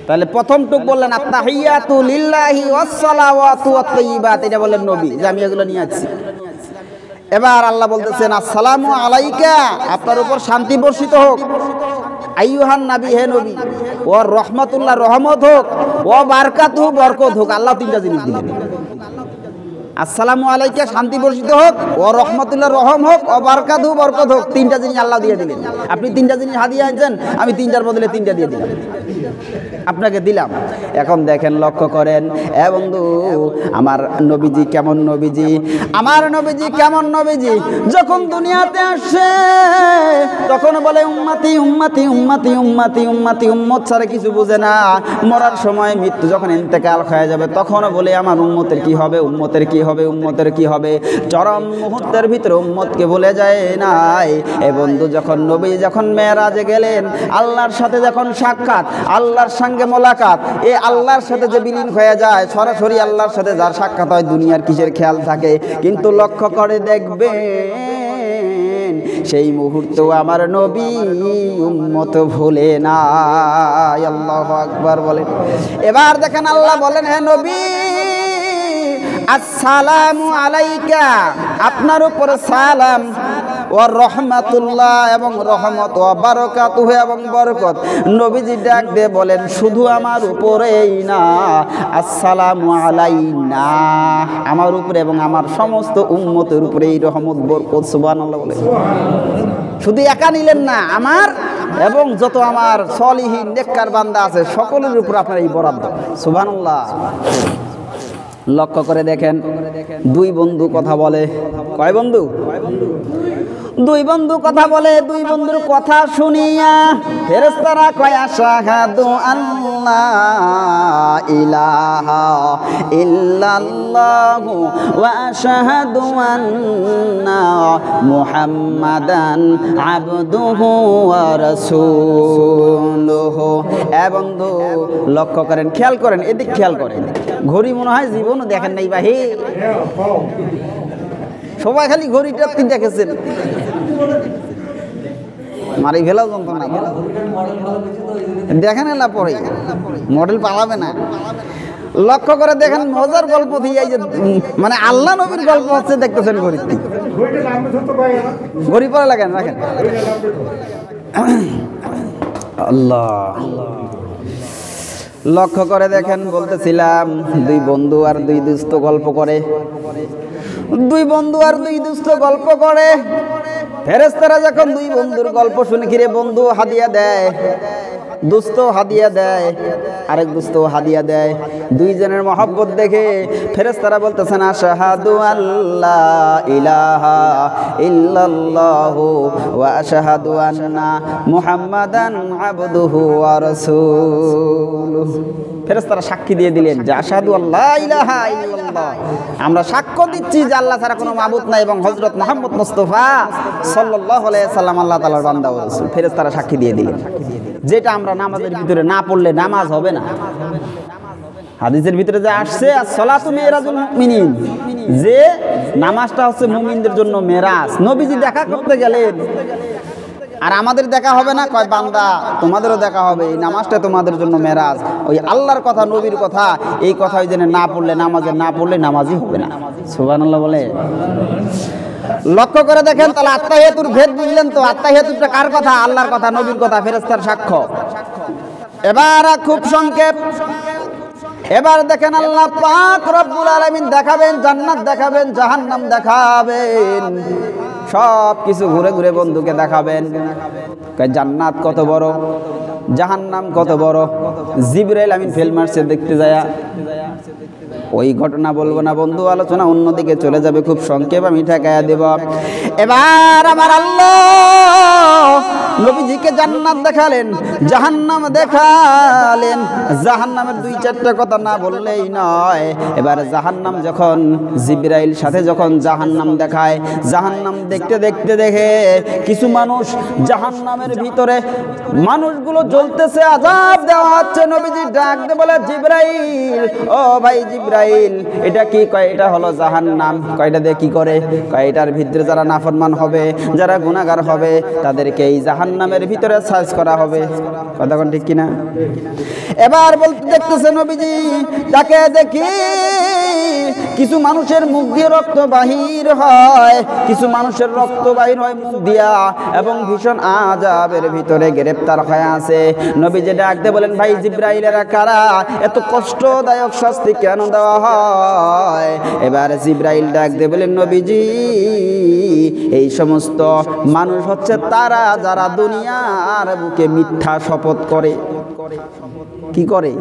তাহলে প্রথম টুক বললেন আত্তাহিয়াতু লিল্লাহি ওয়াস সালাওয়াতু ওয়াত তাইয়্যিবাত, এটা বললেন নবী যে আমি এগুলো নিয়ে আসছি। এবার আল্লাহ বলতেছেন, আসসালামু আলাইকা, আপনার উপর শান্তি বর্ষিত হোক, আইয়ুহান নবী, হে নবী, ও রহমাতুল্লাহ, রহমত হোক, ও বারাকাতুহু, বরকত হোক। আল্লাহ তিনটা জিনিস দিলেন। আসসালামু আলাইকা, শান্তি বর্ষিত হোক, ও রহমাতুল্লাহ, রহম হোক, ও বারাকাতুহু, বরকত হোক। তিনটা জিনিস আল্লাহ দিয়ে দিলেন। আপনি তিনটা জিনিস হাদিয়া আনছেন, আমি তিনটার বদলে তিনটা দিয়ে দিলাম, আপনাকে দিলাম। এখন দেখেন, লক্ষ্য করেন, এ বন্ধু, আমার নবীজি কেমন নবীজি, আমার নবীজি কেমন নবীজি। যখন দুনিয়াতে আসে তখন বলে উম্মতি উম্মতি উম্মতি উম্মতি উম্মতি, উম্মত ছাড়া কিছু বুঝে না। মরার সময়, মৃত্যু যখন ইন্তেকাল হয়ে যাবে, তখনও বলে আমার উম্মতের কি হবে, উম্মতের কি হবে, উম্মতের কি হবে। চরম মুহূর্তের ভিতরে উম্মতকে বলে যায় নাই। এ বন্ধু, যখন নবী যখন মেরাজে গেলেন, আল্লাহর সাথে যখন সাক্ষাৎ, আল্লাহর সঙ্গে মোলাকাত, এ আল্লাহর সাথে যে বিলীন হয়ে যায়, সরাসরি আল্লাহর সাথে যার সাক্ষাৎ হয়, দুনিয়ার কিসের খেয়াল থাকে। কিন্তু লক্ষ্য করে দেখবেন, সেই মুহূর্তেও আমার নবী উম্মত ভুলে না। আল্লাহু আকবার বলেন। এবার দেখেন, আল্লাহ বলেন, হে নবী, আসসালামু আলাইকা, আপনার উপর সালাম, ও রহমাতুল্লাহ, এবং রহমত, ও বারাকাতুহু, এবং বরকত। নবীজি ডাক দিয়ে বলেন, শুধু আমার উপরেই না, আসসালামু আলাইনা, আমার উপরে এবং আমার সমস্ত উম্মতের উপরে এই রহমত, বরকত। সুবহানাল্লাহ বলেন। শুধু একা নিলেন না, আমার এবং যত আমার সলিহিন নেককার বান্দা আছে, সকলের উপর আপনার এই বরাদ্দ। সুবহানাল্লাহ। লক্ষ্য করে দেখেন, দুই বন্ধু কথা বলে। কয় বন্ধু? দুই বন্ধু কথা বলে। দুই বন্ধুর কথা শুনিয়া ফেরেশতারা কয়, আশহাদু আল্লা ইলাহা ইল্লাল্লাহু ওয়া আশহাদু আন্না মুহাম্মাদান আবদুহু ওয়া রাসূলুহু। এ বন্ধু, লক্ষ্য করেন, খেয়াল করেন, এদিক খেয়াল করেন। ঘড়ি মনে হয় জীবনও দেখেন নাই বাহি, সবাই খালি ঘড়িটা দেখেছেন। মারি ফেলাও যন্ত্রণা, দেখেন না, পরে মডেল পালাবে না। লক্ষ্য করে দেখেন, মজার গল্প দিয়ে, এই যে মানে আল্লাহ নবীর গল্প হচ্ছে, দেখতেছেন ঘড়ি ঘড়ি পরে লাগেন, রাখেন। আল্লাহ, লক্ষ্য করে দেখেন, বলতেছিলাম, দুই বন্ধু আর দুই দুস্থ গল্প করে। দুই বন্ধু আর দুই দুস্থ গল্প করে। ফেরেশতারা যখন দুই বন্ধুর গল্প শুনে, কিরে বন্ধু হাদিয়া দেয়, দুস্থ হাদিয়া দেয়, আরেক দুস্থ হাদিয়া দেয়। দুইজনের মহব্বত দেখে ফেরেশতারা বলতেছেন, আশহাদু আল্লা ইলাহা ইল্লাল্লাহু ওয়া আশহাদু আন্না মুহাম্মাদান আবদুহু ওয়া রাসূলুহু। ফেরেশতারা সাক্ষী দিয়ে দিলেন যে আশহাদু আল্লা ইলাহা ইল্লাল্লাহ, আমরা সাক্ষ্য দিচ্ছি যে আল্লাহ ছাড়া কোনো মাবুদ নাই, এবং হযরত মুহাম্মদ মুস্তাফা সাল্লাল্লাহু আলাইহি সাল্লাম আল্লাহ তাআলার বান্দা ও রাসূল। ফেরেশতারা সাক্ষী দিয়ে দিলেন, যেটা আমরা নামাজের ভিতরে না পড়লে নামাজ হবে না। হাদিসের ভিতরে যে আসছে, as-সালাতু মিরাজুল মুমিনিন, যে নামাজটা হচ্ছে মুমিনদের জন্য মেরাজ। নবীজি দেখা করতে গেলেন, আর আমাদের দেখা হবে না, কয় বান্দা তোমাদেরও দেখা হবে, এই নামাজটা তোমাদের জন্য মেরাজ। ওই আল্লাহর কথা, নবীর কথা, এই কথা ওই জন্য না পড়লে, নামাজে না পড়লে নামাজই হবে না। সুবহানাল্লাহ বলে। লক্ষ্য করে দেখেন, তাহলে আত্মাহিয়াতুর ভেদ বুঝলেন তো? আত্মাহিয়াতুটা কার কথা? আল্লাহর কথা, নবীর কথা, ফেরেশতার সাক্ষ্য। এবার খুব সংক্ষেপ, এবার দেখেন, আল্লাহ পাক রব্বুল আলামিন দেখাবেন, জান্নাত দেখাবেন, জাহান্নাম দেখাবেন, সব কিছু ঘুরে ঘুরে বন্ধুকে দেখাবেন। জান্নাত কত বড়, জাহান্নাম কত বড়। জিবরাইল আমিন ফেল মারছে দেখতে যায়। ওই ঘটনা বলবো না বন্ধু, আলোচনা অন্যদিকে চলে যাবে, খুব সংক্ষেপ আমি ঠেকায়া দেব। এবার আমার আল্লাহ নবীজিকে জান্নাত দেখালেন, জাহান্নাম দেখালেন। জাহান্নামের দুই চারটা কথা না বললেই নয়। এবার জাহান্নাম যখন জিবরাইল সাথে যখন জাহান্নাম দেখায়, জাহান্নাম দেখতে দেখতে দেখে কিছু মানুষ জাহান্নামের ভিতরে, মানুষগুলো জ্বলতেছে, আযাব দেওয়া হচ্ছে। নবীজি ডাক দিয়ে বলে, জিবরাইল, ও ভাই জিবরাইল, এটা কি? কয় এটা হলো জাহান্নাম। কয়টা দিয়ে কি করে? কয় এটার ভিতরে যারা নাফরমান হবে, যারা গুনাহগার হবে, তাদেরকে এই জাহান্নাম জাহান্নামের ভিতরে সাইজ করা হবে। কথা কোন ঠিক কিনা? এবার বলতে দেখতেছে নবীজি তাকে দেখি কিছু মানুষের মুখ দিয়ে রক্ত বাহির হয়, কিছু মানুষের রক্ত বাহির হয় মুখ দিয়া এবং ভীষণ আযাবের ভিতরে গ্রেফতার হয়ে আছে। নবীজি ডাকতে বলেন, ভাই জিবরাইলেরা কারা? এত কষ্টদায়ক শাস্তি কেন দেওয়া হয়? এবার জিবরাইল ডাকতে বলেন, নবীজি এই সমস্ত মানুষ হচ্ছে তারা যারা দুনিয়ার বুকে মিথ্যা শপথ করে। কি করে?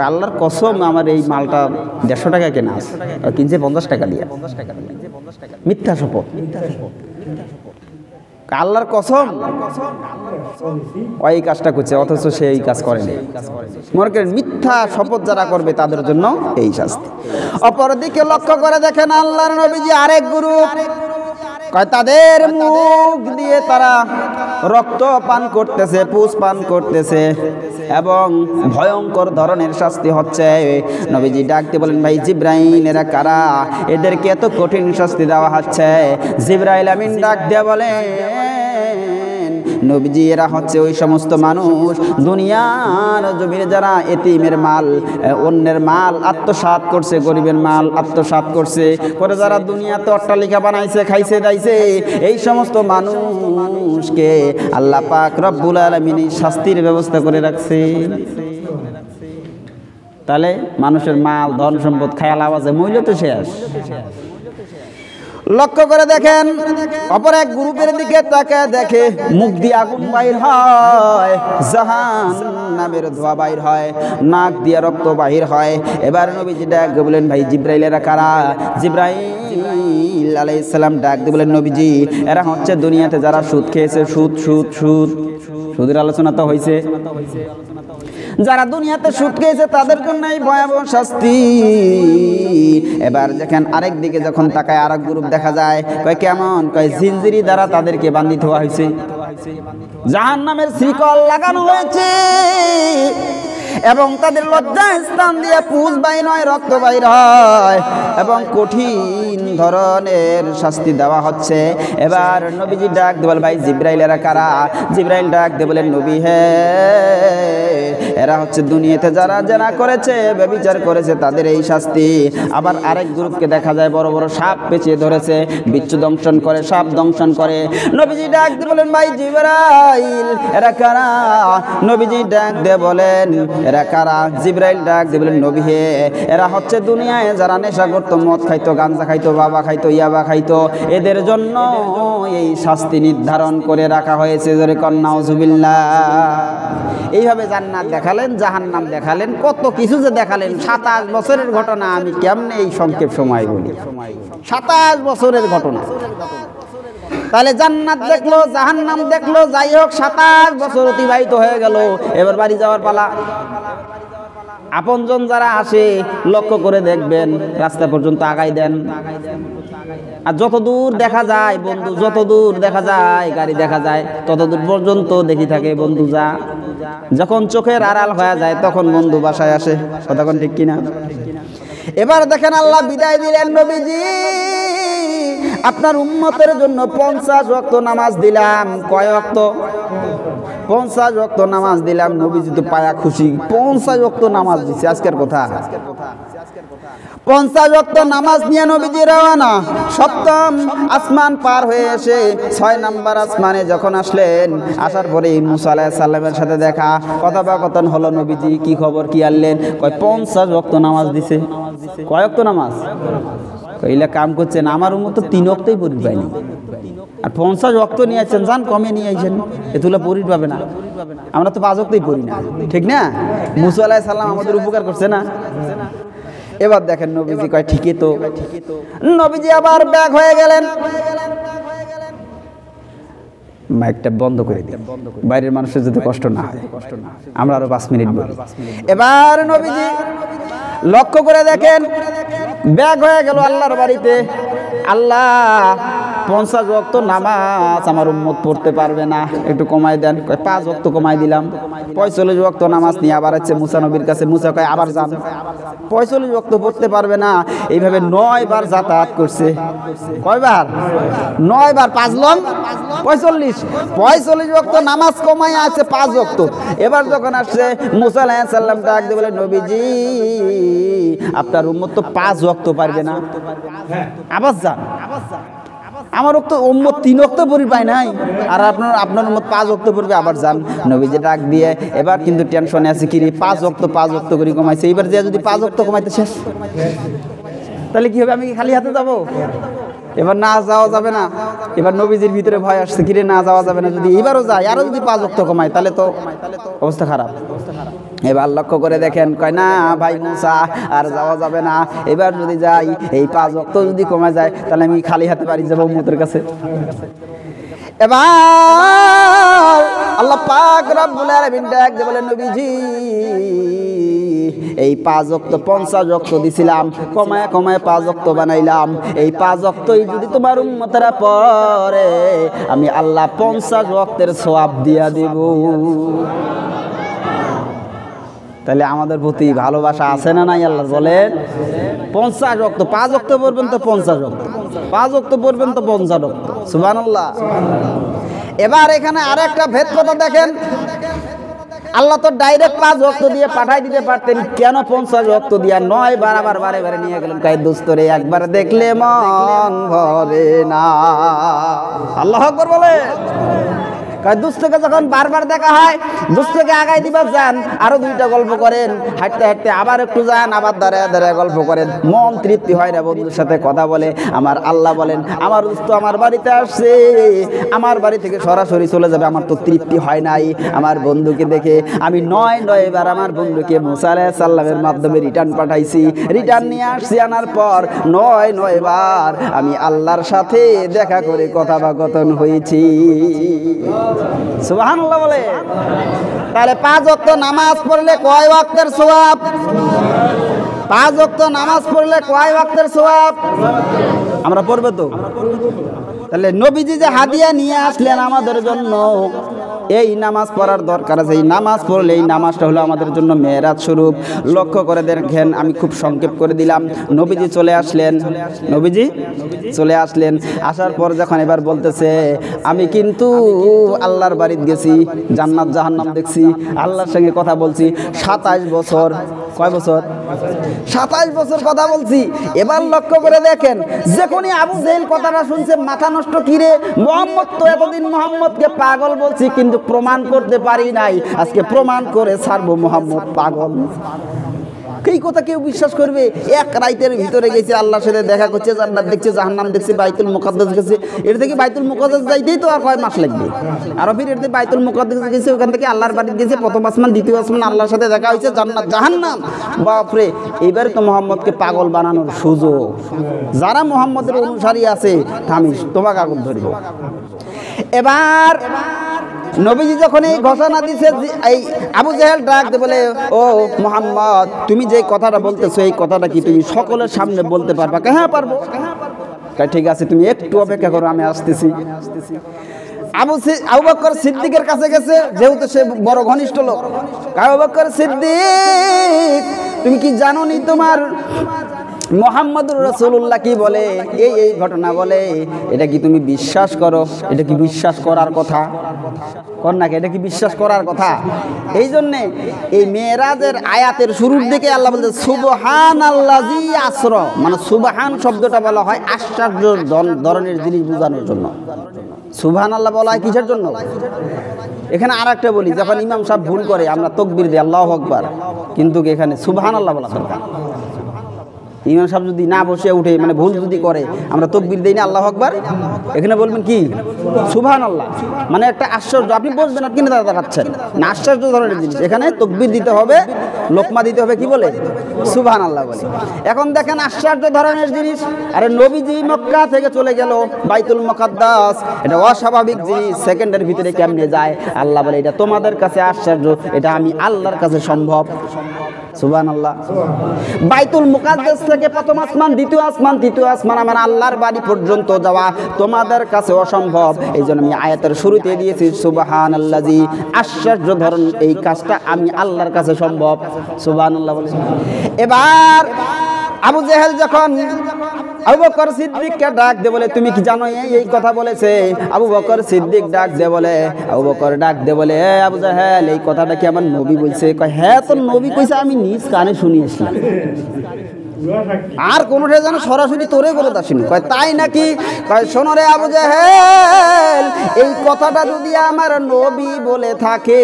আল্লাহর কসম আমার এই মালটা 150 টাকা কেনা আছে, কিনছে 50 টাকা দিয়ে। মিথ্যা শপথ, আল্লাহর কসম ওই কাজটা করছে, অথচ সে এই কাজ করেনি। মনে করেন মিথ্যা শপথ যারা করবে তাদের জন্য এই শাস্তি। অপরদিকে লক্ষ্য করে দেখেন আল্লাহর নবীজি আরেক গ্রুপ, তাদের মুখ দিয়ে তারা রক্ত পান করতেছে, পুষ পান করতেছে এবং ভয়ঙ্কর ধরনের শাস্তি হচ্ছে। নবীজি ডাকতে বলেন, ভাই জিবরাইল এরা কারা? এদেরকে এত কঠিন শাস্তি দেওয়া হচ্ছে। জিবরাইল আমিন ডাক দিয়ে বলেন, নবীজি এরা হচ্ছে ওই সমস্ত মানুষ দুনিয়ার জমিনে যারা এতিমের মাল, অন্যের মাল আত্মসাৎ করছে, গরিবের মাল আত্মসাৎ করছে, পরে যারা দুনিয়াতে অট্টালিকা বানাইছে, খাইছে দাইছে, এই সমস্ত মানুষকে আল্লাহ পাক রব্বুল আলামিন শাস্তির ব্যবস্থা করে রাখছে। তাহলে মানুষের মাল ধন সম্পদ খায়াল আওয়াজে মূল্য তো শেষ। লক্ষ্য করে দেখেন অপর এক গ্রুপের দিকে তাকে দেখে মুখ দিয়ে আগুন বাইর হয়, জাহান্নামের ধোঁয়া বাইর হয়, নাক দিয়ে রক্ত বাহির হয়। এবার নবীজি ডাক বলেন, ভাই জিবরাইলেরা কারা? জিবরাইল আলাইহিস সালাম ডাক দিয়ে বলেন, নবীজি এরা হচ্ছে দুনিয়াতে যারা সুদ খেয়েছে, সুদের আলোচনা তো হয়েছে। যারা দুনিয়াতে সুদ খেয়েছে তাদের জন্য এই ভয়াবহ শাস্তি। এবার দেখেন আরেক দিকে যখন তাকায় আরেক গ্রুপ দেখা যায়, কয় কেমন? কয় জিনজিরি দ্বারা তাদেরকে বান্ধি দেওয়া হয়েছে, জাহান্নামের শিকল লাগানো হয়েছে এবং তাদের লজ্জা স্থান দিয়ে পুষ বাইর হয়, রক্ত বাইর হয় এবং কঠিন ধরনের শাস্তি দেওয়া হচ্ছে। এবার নবীজি ডাক দিয়ে বলেন, ভাই জিবরাইলেরা কারা? জিবরাইল ডাক দিয়ে বলেন, নবী হে এরা হচ্ছে দুনিয়াতে যারা জেনা করেছে, ব্যভিচার করেছে তাদের এই শাস্তি। আবার আরেক গ্রুপকে দেখা যায় বড় বড় সাপ পেঁচিয়ে ধরেছে, বিচ্ছু দংশন করে, সাপ দংশন করে। নবীজি ডাক দিয়ে বলেন, ভাই জিবরাইল এরা কারা? নবীজি ডাক দিয়ে বলেন, এরা কারা? জিবরাইল ডাক দিয়ে বলেন, নবী হে এরা হচ্ছে দুনিয়ায় যারা নেশা করতো, মদ খাইতো, গাঁজা খাইতো, বাবা খাইতো, ইয়াবা খাইতো, এদের জন্য এই শাস্তি নির্ধারণ করে রাখা হয়েছে। জোরে কন্যা নাউজুবিল্লাহ। এইভাবে জান্নাত দেখালেন, জাহান্নাম দেখালেন, কত কিছু যে দেখালেন। 27 বছরের ঘটনা আমি কেমনে এই সংক্ষেপ সময় বলি? 27 বছরের ঘটনা। তাহলে জান্নাত দেখলো, জাহান্নাম দেখলো, যাই হোক 27 বছর অতিবাহিত হয়ে গেল। এবার বাড়ি যাওয়ার পালা। আপনজন যারা আসে লক্ষ্য করে দেখবেন, রাস্তা পর্যন্ত আগাই দেন। আর যত দূর দেখা যায় বন্ধু, যত দূর দেখা যায় গাড়ি দেখা যায়, তত দূর পর্যন্ত দেখি থাকে বন্ধু যা। যখন চোখের আড়াল হয়ে যায় তখন বন্ধু বাসায় আসে। কথা কোন ঠিক কিনা? এবার দেখেন আল্লাহ বিদায় দিলেন, নবীজি আপনার উম্মতের জন্য 50 ওয়াক্ত নামাজ দিলাম। কয় ওয়াক্ত? 50 ওয়াক্ত নামাজ দিলাম। নবীজি তো পায়া খুশি, 50 ওয়াক্ত নামাজ দিছে। আজকের কথা 50 ওয়াক্ত নামাজ নিয়ে নবীজি রওনা। সপ্তম আসমান পার হয়ে এসে 6 নম্বর আসমানে যখন আসলেন, আসার পরে মুসা আলাইহিস সালামের সাথে দেখা, কথোপকথন হলো। নবীজি কি খবর, কি আনলেন? কয় 50 ওয়াক্ত নামাজ দিছে। কয় ওয়াক্ত নামাজ? কইলা কাম করছেন, আমার উম্মত তো 3 ওয়াক্তই পড়ি পায়নি, আর 50 ওয়াক্ত নিয়ে আসছেন, জান কমে নিয়ে আইছেন, এতুলা পড়ি পাবে না। আমরা তো 5 ওয়াক্তই পড়ি না, ঠিক না? মুসা আলাইহিস সালাম আমাদের উপকার করছে না? এবার দেখেন নবীজি কয় ঠিকই তো। নবীজি আবার ব্যাক হয়ে গেলেন। মাইকটা বন্ধ করে দিন, বাইরের মানুষের যাতে কষ্ট না হয়। আমরা আরো 5 মিনিট বলি। এবার নবীজি লক্ষ্য করে দেখেন ব্যাক হয়ে গেল আল্লাহর বাড়িতে। আল্লাহ 50 ওয়াক্ত নামাজ আমার উম্মত পড়তে পারবে না, একটু কমাই দেন। 5 ওয়াক্ত কমাই দিলাম। 45 ওয়াক্ত নামাজ নিয়ে আবার হচ্ছে মুসা নবীর কাছে। মুসা কয় আবার যান, 45 ওয়াক্ত পড়তে পারবে না। এইভাবে 9 বার যাতায়াত করছে। কয়বার? 9 বার। 5 লং 45 ওয়াক্ত নামাজ কমাই আছে 5 ওয়াক্ত। এবার যখন আসছে মুসা আলাইহিস সালাম ডাক দিয়ে বলে, নবীজি আপনার উম্মত তো 5 ওয়াক্ত পারবে না, আবার যান। আমার উম্মত 3 ওয়াক্ত পড়ি পায় নাই, আর আপনার উম্মত 5 ওয়াক্ত পড়বে, আবার যান। নবীজি ডাক দিয়ে এবার কিন্তু টেনশনে আছে, কি রে 5 ওয়াক্ত করে কমাইছে, এবার যে যদি 5 ওয়াক্ত কমাইতে শেষ, তাহলে কি হবে? আমি কি খালি হাতে যাব? এবার না যাওয়া যাবে না। এবার নবীজির ভিতরে ভয় আসছে, কিরে না যাওয়া যাবে না, যদি এবারও যায় আরও যদি 5 ওয়াক্ত কমায় তাহলে তো অবস্থা খারাপ। এবার লক্ষ্য করে দেখেন, কয় না ভাই মুসা আর যাওয়া যাবে না, এবার যদি যাই এই 5 ওয়াক্ত যদি কমে যায় তাহলে আমি খালি হাতে বাড়ি যাবো উম্মতের কাছে। এবার আল্লাহ পাক রব্বুল আলামিন ডাক দিয়ে বলেন, নবীজি এই 5 ওয়াক্ত 50 ওয়াক্ত দিছিলাম, কমায় 5 ওয়াক্ত বানাইলাম। এই 5 ওয়াক্তই যদি তোমার উম্মতরা পড়ে আমি আল্লাহ 50 ওয়াক্তের সওয়াব দিয়া দেব। তাহলে আমাদের প্রতি ভালোবাসা আছে না নাই? আল্লাহ বলেন 50 ওয়াক্ত, 5 ওয়াক্ত পড়বেন তো 50 ওয়াক্ত, 5 ওয়াক্ত পড়বেন তো 50 ওয়াক্ত। সুবহানাল্লাহ। এবার এখানে আরেকটা ভেদ কথা দেখেন, আল্লাহ তো ডাইরেক্ট 5 ওয়াক্ত দিয়ে পাঠাই দিতে পারতেন, কেন 50 ওয়াক্ত দিয়া 9 বার আবার বারে বারে নিয়ে গেলেন? কয় দোস্তরে একবার দেখলে মন ভরে না। আল্লাহু আকবার বলে। দুস্থকে যখন বারবার দেখা হয়, দুস্থকে আগাই দিবার যান, আরো 2টা গল্প করেন, হাঁটতে হাঁটতে আবার একটু যান, আবার দাঁড়ায় দাঁড়ায় গল্প করেন, মন তৃপ্তি হয় না। বন্ধুর সাথে কথা বলে। আমার আল্লাহ বলেন, আমার দুস্থ আমার বাড়িতে আসছে, আমার বাড়ি থেকে সরাসরি চলে যাবে, আমার তো তৃপ্তি হয় নাই। আমার বন্ধুকে দেখে আমি 9 বার আমার বন্ধুকে মুসা আলাইহিস সালামের মাধ্যমে রিটার্ন পাঠাইছি, রিটার্ন নিয়ে আসছি। আনার পর 9 বার আমি আল্লাহর সাথে দেখা করে কথোপকথন হয়েছি। সুবহানাল্লাহ বলে। তাহলে 5 ওয়াক্ত নামাজ পড়লে কয় ওয়াক্তের সওয়াব? 5 ওয়াক্ত নামাজ পড়লে কয় ওয়াক্তের সওয়াব? আমরা পড়ব তো। তাহলে নবীজি যে হাদিয়া নিয়ে আসলেন আমাদের জন্য, এই নামাজ পড়ার দরকার আছে। এই নামাজ পড়লে এই নামাজটা হলো আমাদের জন্য মেরাজ স্বরূপ। লক্ষ্য করে দেখেন, আমি খুব সংক্ষেপ করে দিলাম। নবীজি চলে আসলেন, নবীজি চলে আসলেন। আসার পর যখন এবার বলতেছে, আমি কিন্তু আল্লাহর বাড়িতে গেছি, জান্নাত জাহান্নাম দেখছি, আল্লাহর সঙ্গে কথা বলছি 27 বছর। কয় বছর? 27 বছর কথা বলছি। এবার লক্ষ্য করে দেখেন, যখনই আবু জেহেল কথাটা শুনছে মাথা নষ্ট, কিরে মুহাম্মদ তো এতদিন মুহাম্মদকে পাগল বলছি কিন্তু প্রমাণ করতে পারি নাই, আজকে প্রমাণ করে ছাড়বো মুহাম্মদ পাগল। এই কথা কেউ বিশ্বাস করবে? এক রাইতের ভিতরে গেছে, আল্লাহর সাথে দেখা করছে, জান্নাত দেখছে, জাহান্নাম দেখছে, বাইতুল মুকাদ্দাস গেছে। এর থেকে বাইতুল মুকাদ্দাস যাইতেই তো আর কয় মাস লাগবে। আর ফির এর থেকে বাইতুল মুকাদ্দাস গেছে, ওখান থেকে আল্লাহর বাড়িতে গেছে, প্রথম আসমান দ্বিতীয় আসমান, আল্লাহর সাথে দেখা হয়েছে, জান্নাত জাহান্নাম। বাপরে, এইবারে তো মুহাম্মদকে পাগল বানানোর সুযোগ। যারা মুহাম্মদের অনুসারী আছে, থামিস, তোমাকে আগুন ধরব। এবার নবীজি যখন এই ঘোষণা দিছে, এই আবু জেহেল ডাক দিয়ে বলে, ও মুহাম্মদ, তুমি যে কথাটা বলতেছো এই কথাটা কি তুমি সকলের সামনে বলতে পারবা? হ্যাঁ পারবো। ঠিক আছে, তুমি একটু অপেক্ষা করো, আমি আসতেছি। আবু বকর সিদ্দিকের কাছে গেছে, যেহেতু সে বড় ঘনিষ্ঠ লোক। আবু বকর সিদ্দিক, তুমি কি জানো নি তোমার মুহাম্মদুর রাসূলুল্লাহ কি বলে, এই ঘটনা বলে? এটা কি তুমি বিশ্বাস করো? এটা কি বিশ্বাস করার কথা? কর না, এটা কি বিশ্বাস করার কথা? এই জন্যে এই মেরাজের আয়াতের শুরুর দিকে আল্লাহ বলছে সুবহানাল্লাযী আসরা, মানে সুবহান শব্দটা বলা হয় আশ্চর্য ধরনের জিনিস বোঝানোর জন্য। সুবহানাল্লাহ বলা হয় কিসের জন্য? এখানে আর একটা বলি, যখন ইমাম সাহেব ভুল করে আমরা তাকবীর দিই আল্লাহু আকবার, কিন্তু এখানে সুবহানাল্লাহ বলা দরকার। ইমাম সাহেব যদি না বসে উঠে, মানে ভুল যদি করে, আমরা তাকবীর দেই না আল্লাহু আকবার, এখানে বলবেন কি সুবহানাল্লাহ, মানে একটা আশ্চর্য। আপনি বসবেন, আপনি কিনে দাঁড়াচ্ছেন না, আশ্চর্য ধরনের জিনিস। এখানে তাকবীর দিতে হবে, লোকমা দিতে হবে, কি বলে? সুবহানাল্লাহ বলে। এখন দেখেন আশ্চর্য ধরনের জিনিস। আরে নবীজি মক্কা থেকে চলে গেল বাইতুল মুকাদ্দাস, এটা অস্বাভাবিক জিনিস, সেকেন্ডের ভিতরে কেমনে যায়? আল্লাহ বলে এটা তোমাদের কাছে আশ্চর্য, এটা আমি আল্লাহর কাছে সম্ভব। সুবহানাল্লাহ। বাইতুল মুকাদ্দাস থেকে প্রথম আসমান, দ্বিতীয় আসমান, তৃতীয় আসমান আমার আল্লাহর বাড়ি পর্যন্ত যাওয়া তোমাদের কাছে অসম্ভব। এই জন্য আমি আয়াতের শুরুতে দিয়েছি সুবহানাল্লাযী, আশ্চর্য ধরন এই কাজটা আমি আল্লাহর কাছে সম্ভব। সুবহানাল্লাহ বলে। এবার আবু জেহেল যখন আবু বকর সিদ্দিককে ডাক দে বলে, তুমি কি জানো এই কথা বলেছে? আবু বকর সিদ্দিক ডাক দে বলে, আবু বকর ডাক দে বলে, আবু জেহেল এই কথাটা কি আমার নবী বলছে? কয় হ্যাঁ, তোর নবী কইছে, আমি নিজ কানে শুনিয়েছিলাম। আর কোনটা যেন সরাসরি তোরে বলে দাসিনি। কয় তাই নাকি? কয় শোনো রে আবু জেহেল, এই কথাটা যদি আমার নবী বলে থাকে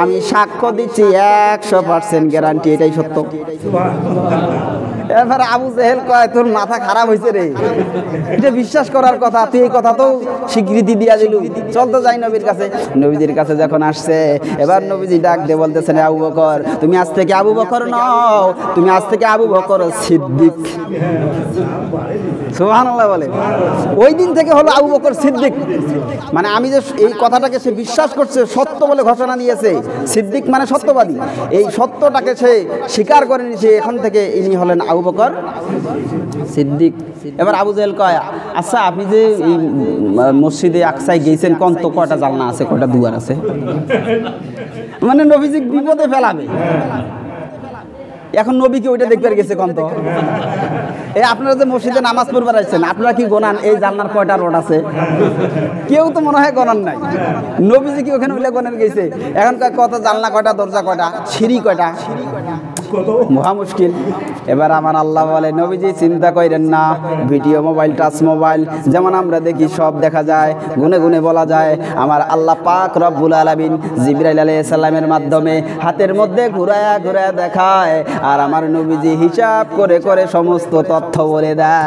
আমি সাক্ষ্য দিচ্ছি 100% গ্যারান্টি এটাই সত্য। এবার আবু জেহেল কয় তোর মাথা খারাপ হয়েছে রে, এটা বিশ্বাস করার কথা, তুই এই কথা তো স্বীকৃতি দিয়া দিলু, চল তো যাই নবীর কাছে। নবীজির কাছে যখন আসছে, এবার নবীজি ডাক দিয়ে বলতেছেন, আবু বকর তুমি আজ থেকে আবু বকর নও, তুমি আজ থেকে আবু বকর সিদ্দিক। সুবহানাল্লাহ বলে। ওই দিন থেকে হলো আবু বকর সিদ্দিক। মানে আমি যে এই কথাটাকে সে বিশ্বাস করছে, সত্য বলে ঘোষণা দিয়েছে, সিদ্দিক মানে সত্যবাদী, এই সত্যটাকে সে স্বীকার করে নিয়েছে, এখন থেকে ইনি হলেন আবু বকর সিদ্দিক। এবার আবু জেহেল কয়, আচ্ছা আপনি যে এই মসজিদে আকসায় গেছেন, কোন তো কয়টা জানলা আছে, কয়টা দুয়ার আছে? মানে নবীজি বিপদে ফেলাবে। এখন নবী কি ওইটা দেখবার গেছে কোন তো? এই আপনারা যে মসজিদে নামাজ পড়বার আসছেন, আপনারা কি গোনান এই জানলার কয়টা রড আছে? কেউ তো মনে হয় গণন নাই। নবীজি কি ওখানে উল্লেখ গণন গেছে? এখন কত জানলা কয়টা, দরজা কয়টা, সিঁড়ি কয়টা, মহা মুশকিল। এবার আমার আল্লাহ বলে, নবীজি চিন্তা করেন না, ভিডিও মোবাইল, টাচ মোবাইল যেমন আমরা দেখি সব দেখা যায়, গুনে গুনে বলা যায়। আমার আল্লাহ পাক রব্বুল আলামিন জিবরাইল আলাইহিস সালামের মাধ্যমে হাতের মধ্যে ঘুরায়া ঘুরায়া দেখায়, আর আমার নবীজি হিসাব করে করে সমস্ত তথ্য বলে দেয়।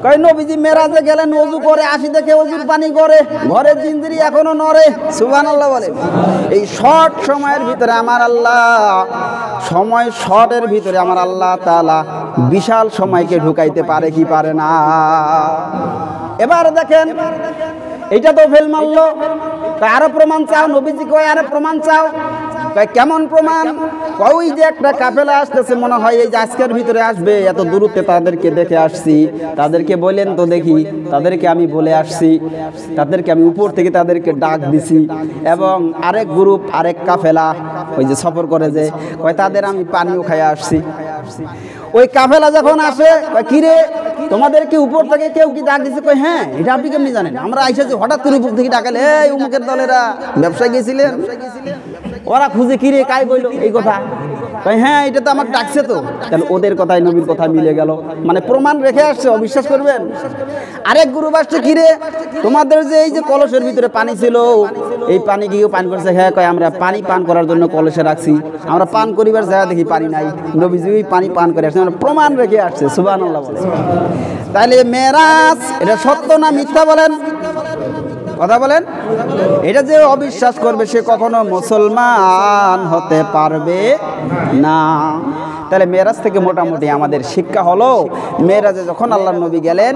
কয় নবীজি মেরাজে গেলেন, ওযু করে 80 থেকে ওযুর পানি করে, ঘরের জিনজিরি এখনো নড়ে। সুবহানাল্লাহ বলে। এই শর্ট সময়ের ভিতরে আমার আল্লাহ, সময় শর্টের ভিতরে আমার আল্লাহ তাআলা বিশাল সময়কে ঢুকাইতে পারে কি পারে না? এবার দেখেন, এটা তো ফেল মারলো। আরো প্রমাণ চাও? নবীজি কয় আরো প্রমাণ চাও। কেমন প্রমাণ? ওই যে একটা কাফেলা আসতেছে, মনে হয় এই যে আজকের ভিতরে আসবে, এত দূরত্বে তাদেরকে দেখে আসছি, তাদেরকে বলেন তো দেখি। তাদেরকে আমি বলে আসছি, তাদেরকে আমি উপর থেকে তাদেরকে ডাক দিছি, এবং আরেক গ্রুপ, আরেক কাফেলা ওই যে সফর করে যে, কয় তাদের আমি পানিও খাইয়া আসছি। ওই কাফেলা যখন আসে, কিরে তোমাদেরকে উপর থেকে কেউ কি ডাক দিছে? কই হ্যাঁ, এটা আপনি কেমনি জানেন? আমরা আইসা যে হঠাৎ করে উপর থেকে ডাকালে, এই উমুকের দলেরা ব্যবসায় গেছিলেন। ওরা খুঁজে, কিরে কাই বইল এই কথা? হ্যাঁ, এটা তো আমাকে ডাকছে তো। তাহলে ওদের কথায় নবীর কথা মিলে গেল, মানে প্রমাণ রেখে আসছে, অবিশ্বাস করবেন? আরেক গ্রুপ আসছে, কিরে তোমাদের যে এই যে কলসের ভিতরে পানি ছিল, এই পানি কি পান করছে? হ্যাঁ, কয় আমরা পানি পান করার জন্য কলসে রাখছি, আমরা পান করিবার জায়গা দেখি পানি নাই, নবীজি ওই পানি পান করে আসছে, আমরা প্রমাণ রেখে আসছে। সুবহানাল্লাহ বলে। তাহলে মেরাজ এটা সত্য না মিথ্যা বলেন? কথা বলেন। এটা যে অবিশ্বাস করবে সে কখনো মুসলমান হতে পারবে না। তাহলে মেরাজ থেকে মোটামুটি আমাদের শিক্ষা হলো, মেরাজে যখন আল্লাহর নবী গেলেন,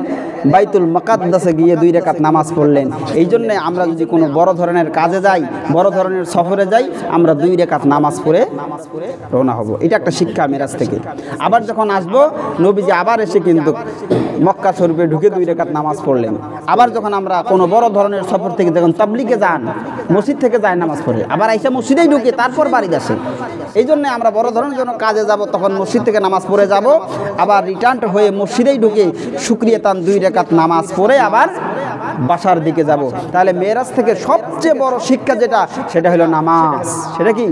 বাইতুল মুকাদ্দাসে গিয়ে 2 রাকাত নামাজ পড়লেন। এই জন্যে আমরা যদি কোনো বড় ধরনের কাজে যাই, বড় ধরনের সফরে যাই, আমরা 2 রাকাত নামাজ পড়ে রওনা হব। এটা একটা শিক্ষা মেরাজ থেকে। আবার যখন আসবো, নবীজি আবার এসে কিন্তু মক্কা শরীফে ঢুকে 2 রাকাত নামাজ পড়লেন। আবার যখন আমরা কোনো বড় ধরনের সফর থেকে যখন তাবলিগে যান, মসজিদ থেকে যায় নামাজ পড়ে, আবার আইসা মসজিদেই ঢুকে তারপর বাড়ি আসে। এই জন্য আমরা বড় ধরনের যখন কাজে যাব, তখন মসজিদ থেকে নামাজ পড়ে যাব, আবার রিটার্ন হয়ে মসজিদেই ঢুকে শুকরিয়া তান 2 রাকাত নামাজ পড়ে আবার বাসার দিকে যাব। তাহলে মেরাজ থেকে সবচেয়ে বড় শিক্ষা যেটা, সেটা হলো নামাজ। সেটা কি?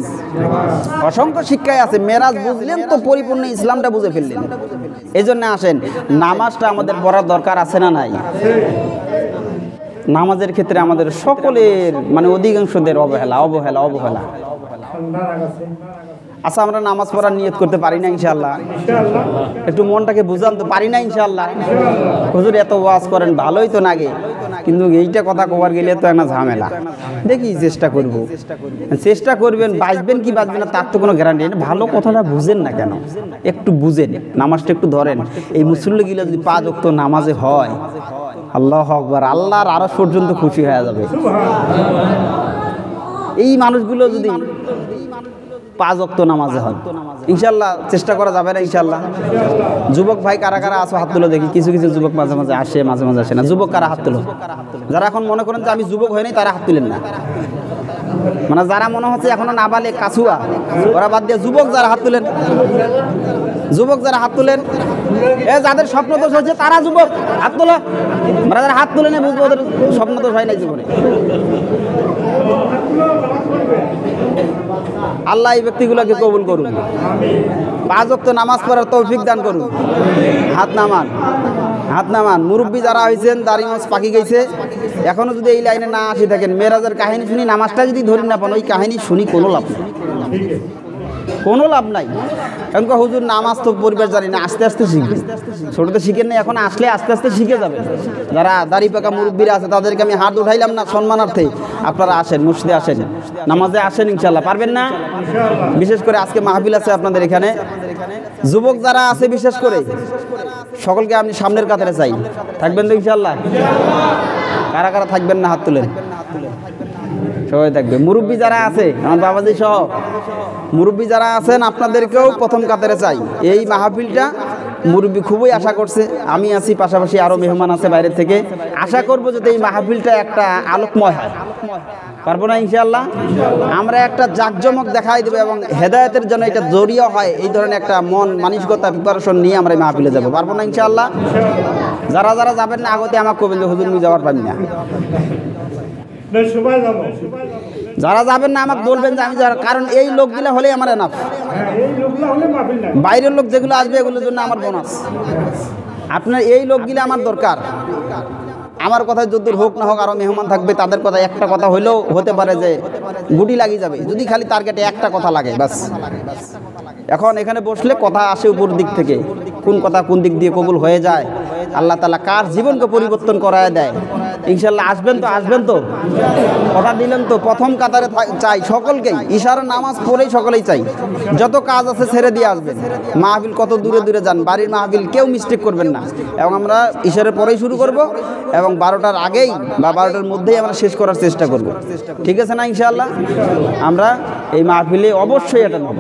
অসংখ্য শিক্ষায় আছে। মেরাজ বুঝলেন তো পরিপূর্ণ ইসলামটা বুঝে ফেললেন। এই জন্য আসেন, নামাজটা আমাদের পড়ার দরকার আছে না নাই? নামাজের ক্ষেত্রে আমাদের সকলের মানে অধিকাংশদের অবহেলা অবহেলা অবহেলা। আচ্ছা, আমরা নামাজ পড়ার নিয়ত করতে পারি না ইনশাআল্লাহ? একটু মনটাকে বুঝান তো, পারি না ইনশাআল্লাহ? হুজুর এত ওয়াজ করেন, ভালোই তো লাগে, কিন্তু এইটা কথা কবার গেলে তো একটা ঝামেলা। দেখি চেষ্টা করব। চেষ্টা করবেন, বাঁচবেন কি বাঁচবেন না তার তো কোনো গ্যারান্টি নেই। ভালো কথাটা বুঝেন না কেন? একটু বুঝেন, নামাজটা একটু ধরেন। এই মুসল্লিগুলো যদি 5 ওয়াক্ত নামাজে হয়, আল্লাহু আকবার, আল্লাহর আরশ পর্যন্ত খুশি হয়ে যাবে। এই মানুষগুলো যদি 5 ওয়াক্ত নামাজে হন ইনশাআল্লাহ। চেষ্টা করা যাবে না ইনশাআল্লাহ? যুবক ভাই কারা কারা আসো হাত তুলো দেখি। কিছু কিছু যুবক মাঝে মাঝে আসে, মাঝে মাঝে আসে না। যুবক কারা হাত তুলো? যারা এখন মনে করেন যে আমি যুবক হই নাই তারা হাত তুলেন না। মানে যারা মনে হচ্ছে এখনো নাবালে কাছুয়া ওরা বাদ দিয়ে যুবক যারা হাত তুলেন, যুবক যারা হাত তুলেন, যাদের স্বপ্ন দোষ হয়েছে তারা যুবক হাত তোলো। মানে যারা হাত তুলে নেই বুঝবো ওদের স্বপ্ন দোষ হয় নাই জীবনে। আল্লাহ এই ব্যক্তিগুলোকে কবুল করুন, 5 ওয়াক্ত নামাজ পড়ার তৌফিক দান করুন। হাত নামান, হাত নামান। মুরব্বী যারা হয়েছেন দাড়ি মাছ পাকি গেছে, এখনো যদি এই লাইনে না আসি থাকেন, মেরাজের কাহিনী শুনি নামাজটা যদি ধরি না পান, ওই কাহিনী শুনি কোনো লাভ নেই, কোনো লাভ নাই। কারণ হুজুর নামাজ তো পরিবার জানি না, আস্তে আস্তে শিখবে। ছোটতে শিখেন না, এখন আসলে আস্তে আস্তে শিখে যাবে। যারা দাড়ি পাকা মুরব্বীরা আছে তাদেরকে আমি হাত উঠাইলাম না সম্মানার্থে, আপনারা আসেন, মসজিদে আসেন, নামাজে আসেন ইনশাল্লাহ। পারবেন না? বিশেষ করে আজকে মাহফিল আছে আপনাদের এখানে, যুবক যারা আছে বিশেষ করে সকলকে আপনি সামনের কাতারে চাই। থাকবেন তো ইনশাল্লাহ? কারা কারা থাকবেন না হাত তুলেন। সবাই থাকবে। মুরব্বী যারা আছে আমার বাবাজি সহ মুরব্বী যারা আছেন আপনাদেরকেও প্রথম কাতারে চাই। এই মাহফিলটা মুরব্বী খুবই আশা করছে, আমি আছি, পাশাপাশি আরও মেহমান আছে বাইরের থেকে। আশা করবো যাতে এই মাহফিলটা একটা আলোকময় হয়। পারবো না ইনশাআল্লাহ? আমরা একটা জাঁকজমক দেখাই দেবো এবং হেদায়েতের জন্য এটা জড়িয়ে হয়, এই ধরনের একটা মন মানসিকতা প্রিপারেশন নিয়ে আমরা এই মাহফিলে যাবো। পারবো না ইনশাআল্লাহ? যারা যারা যাবেন না আগতে আমাকে কবেন যে হুজুর আমি যাওয়ার পারি না। যারা যাবেন না আমাকে বলবেন যে আমি যাওয়ার, কারণ এই লোকগুলো হলেই আমার এনাফ। বাইরের লোক যেগুলো আসবে এগুলোর জন্য আমার বোনাস। আপনার এই লোকগুলো আমার দরকার। আমার কথায় যদ্দূর হোক না হোক আরও মেহমান থাকবে, তাদের কথা একটা কথা হলেও হতে পারে যে গুটি লাগিয়ে যাবে, যদি খালি টার্গেটে একটা কথা লাগে ব্যাস। এখন এখানে বসলে কথা আসে উপর দিক থেকে, কোন কথা কোন দিক দিয়ে কবুল হয়ে যায়, আল্লাহ তাআলা কার জীবনকে পরিবর্তন করায় দেয়। ইনশাল্লাহ আসবেন তো? আসবেন তো? কথা দিলেন তো? প্রথম কাতারে চাই সকলকেই, ইশারার নামাজ পড়েই সকলেই চাই। যত কাজ আছে ছেড়ে দিয়ে আসবেন। মাহফিল কত দূরে দূরে যান, বাড়ির মাহফিল কেউ মিস্টেক করবেন না। এবং আমরা ইশারের পরেই শুরু করব এবং 12টার আগেই বা 12টার মধ্যেই আমরা শেষ করার চেষ্টা করব। ঠিক আছে না ইনশাআল্লাহ? আমরা এই মাহফিলে অবশ্যই এটা নেব।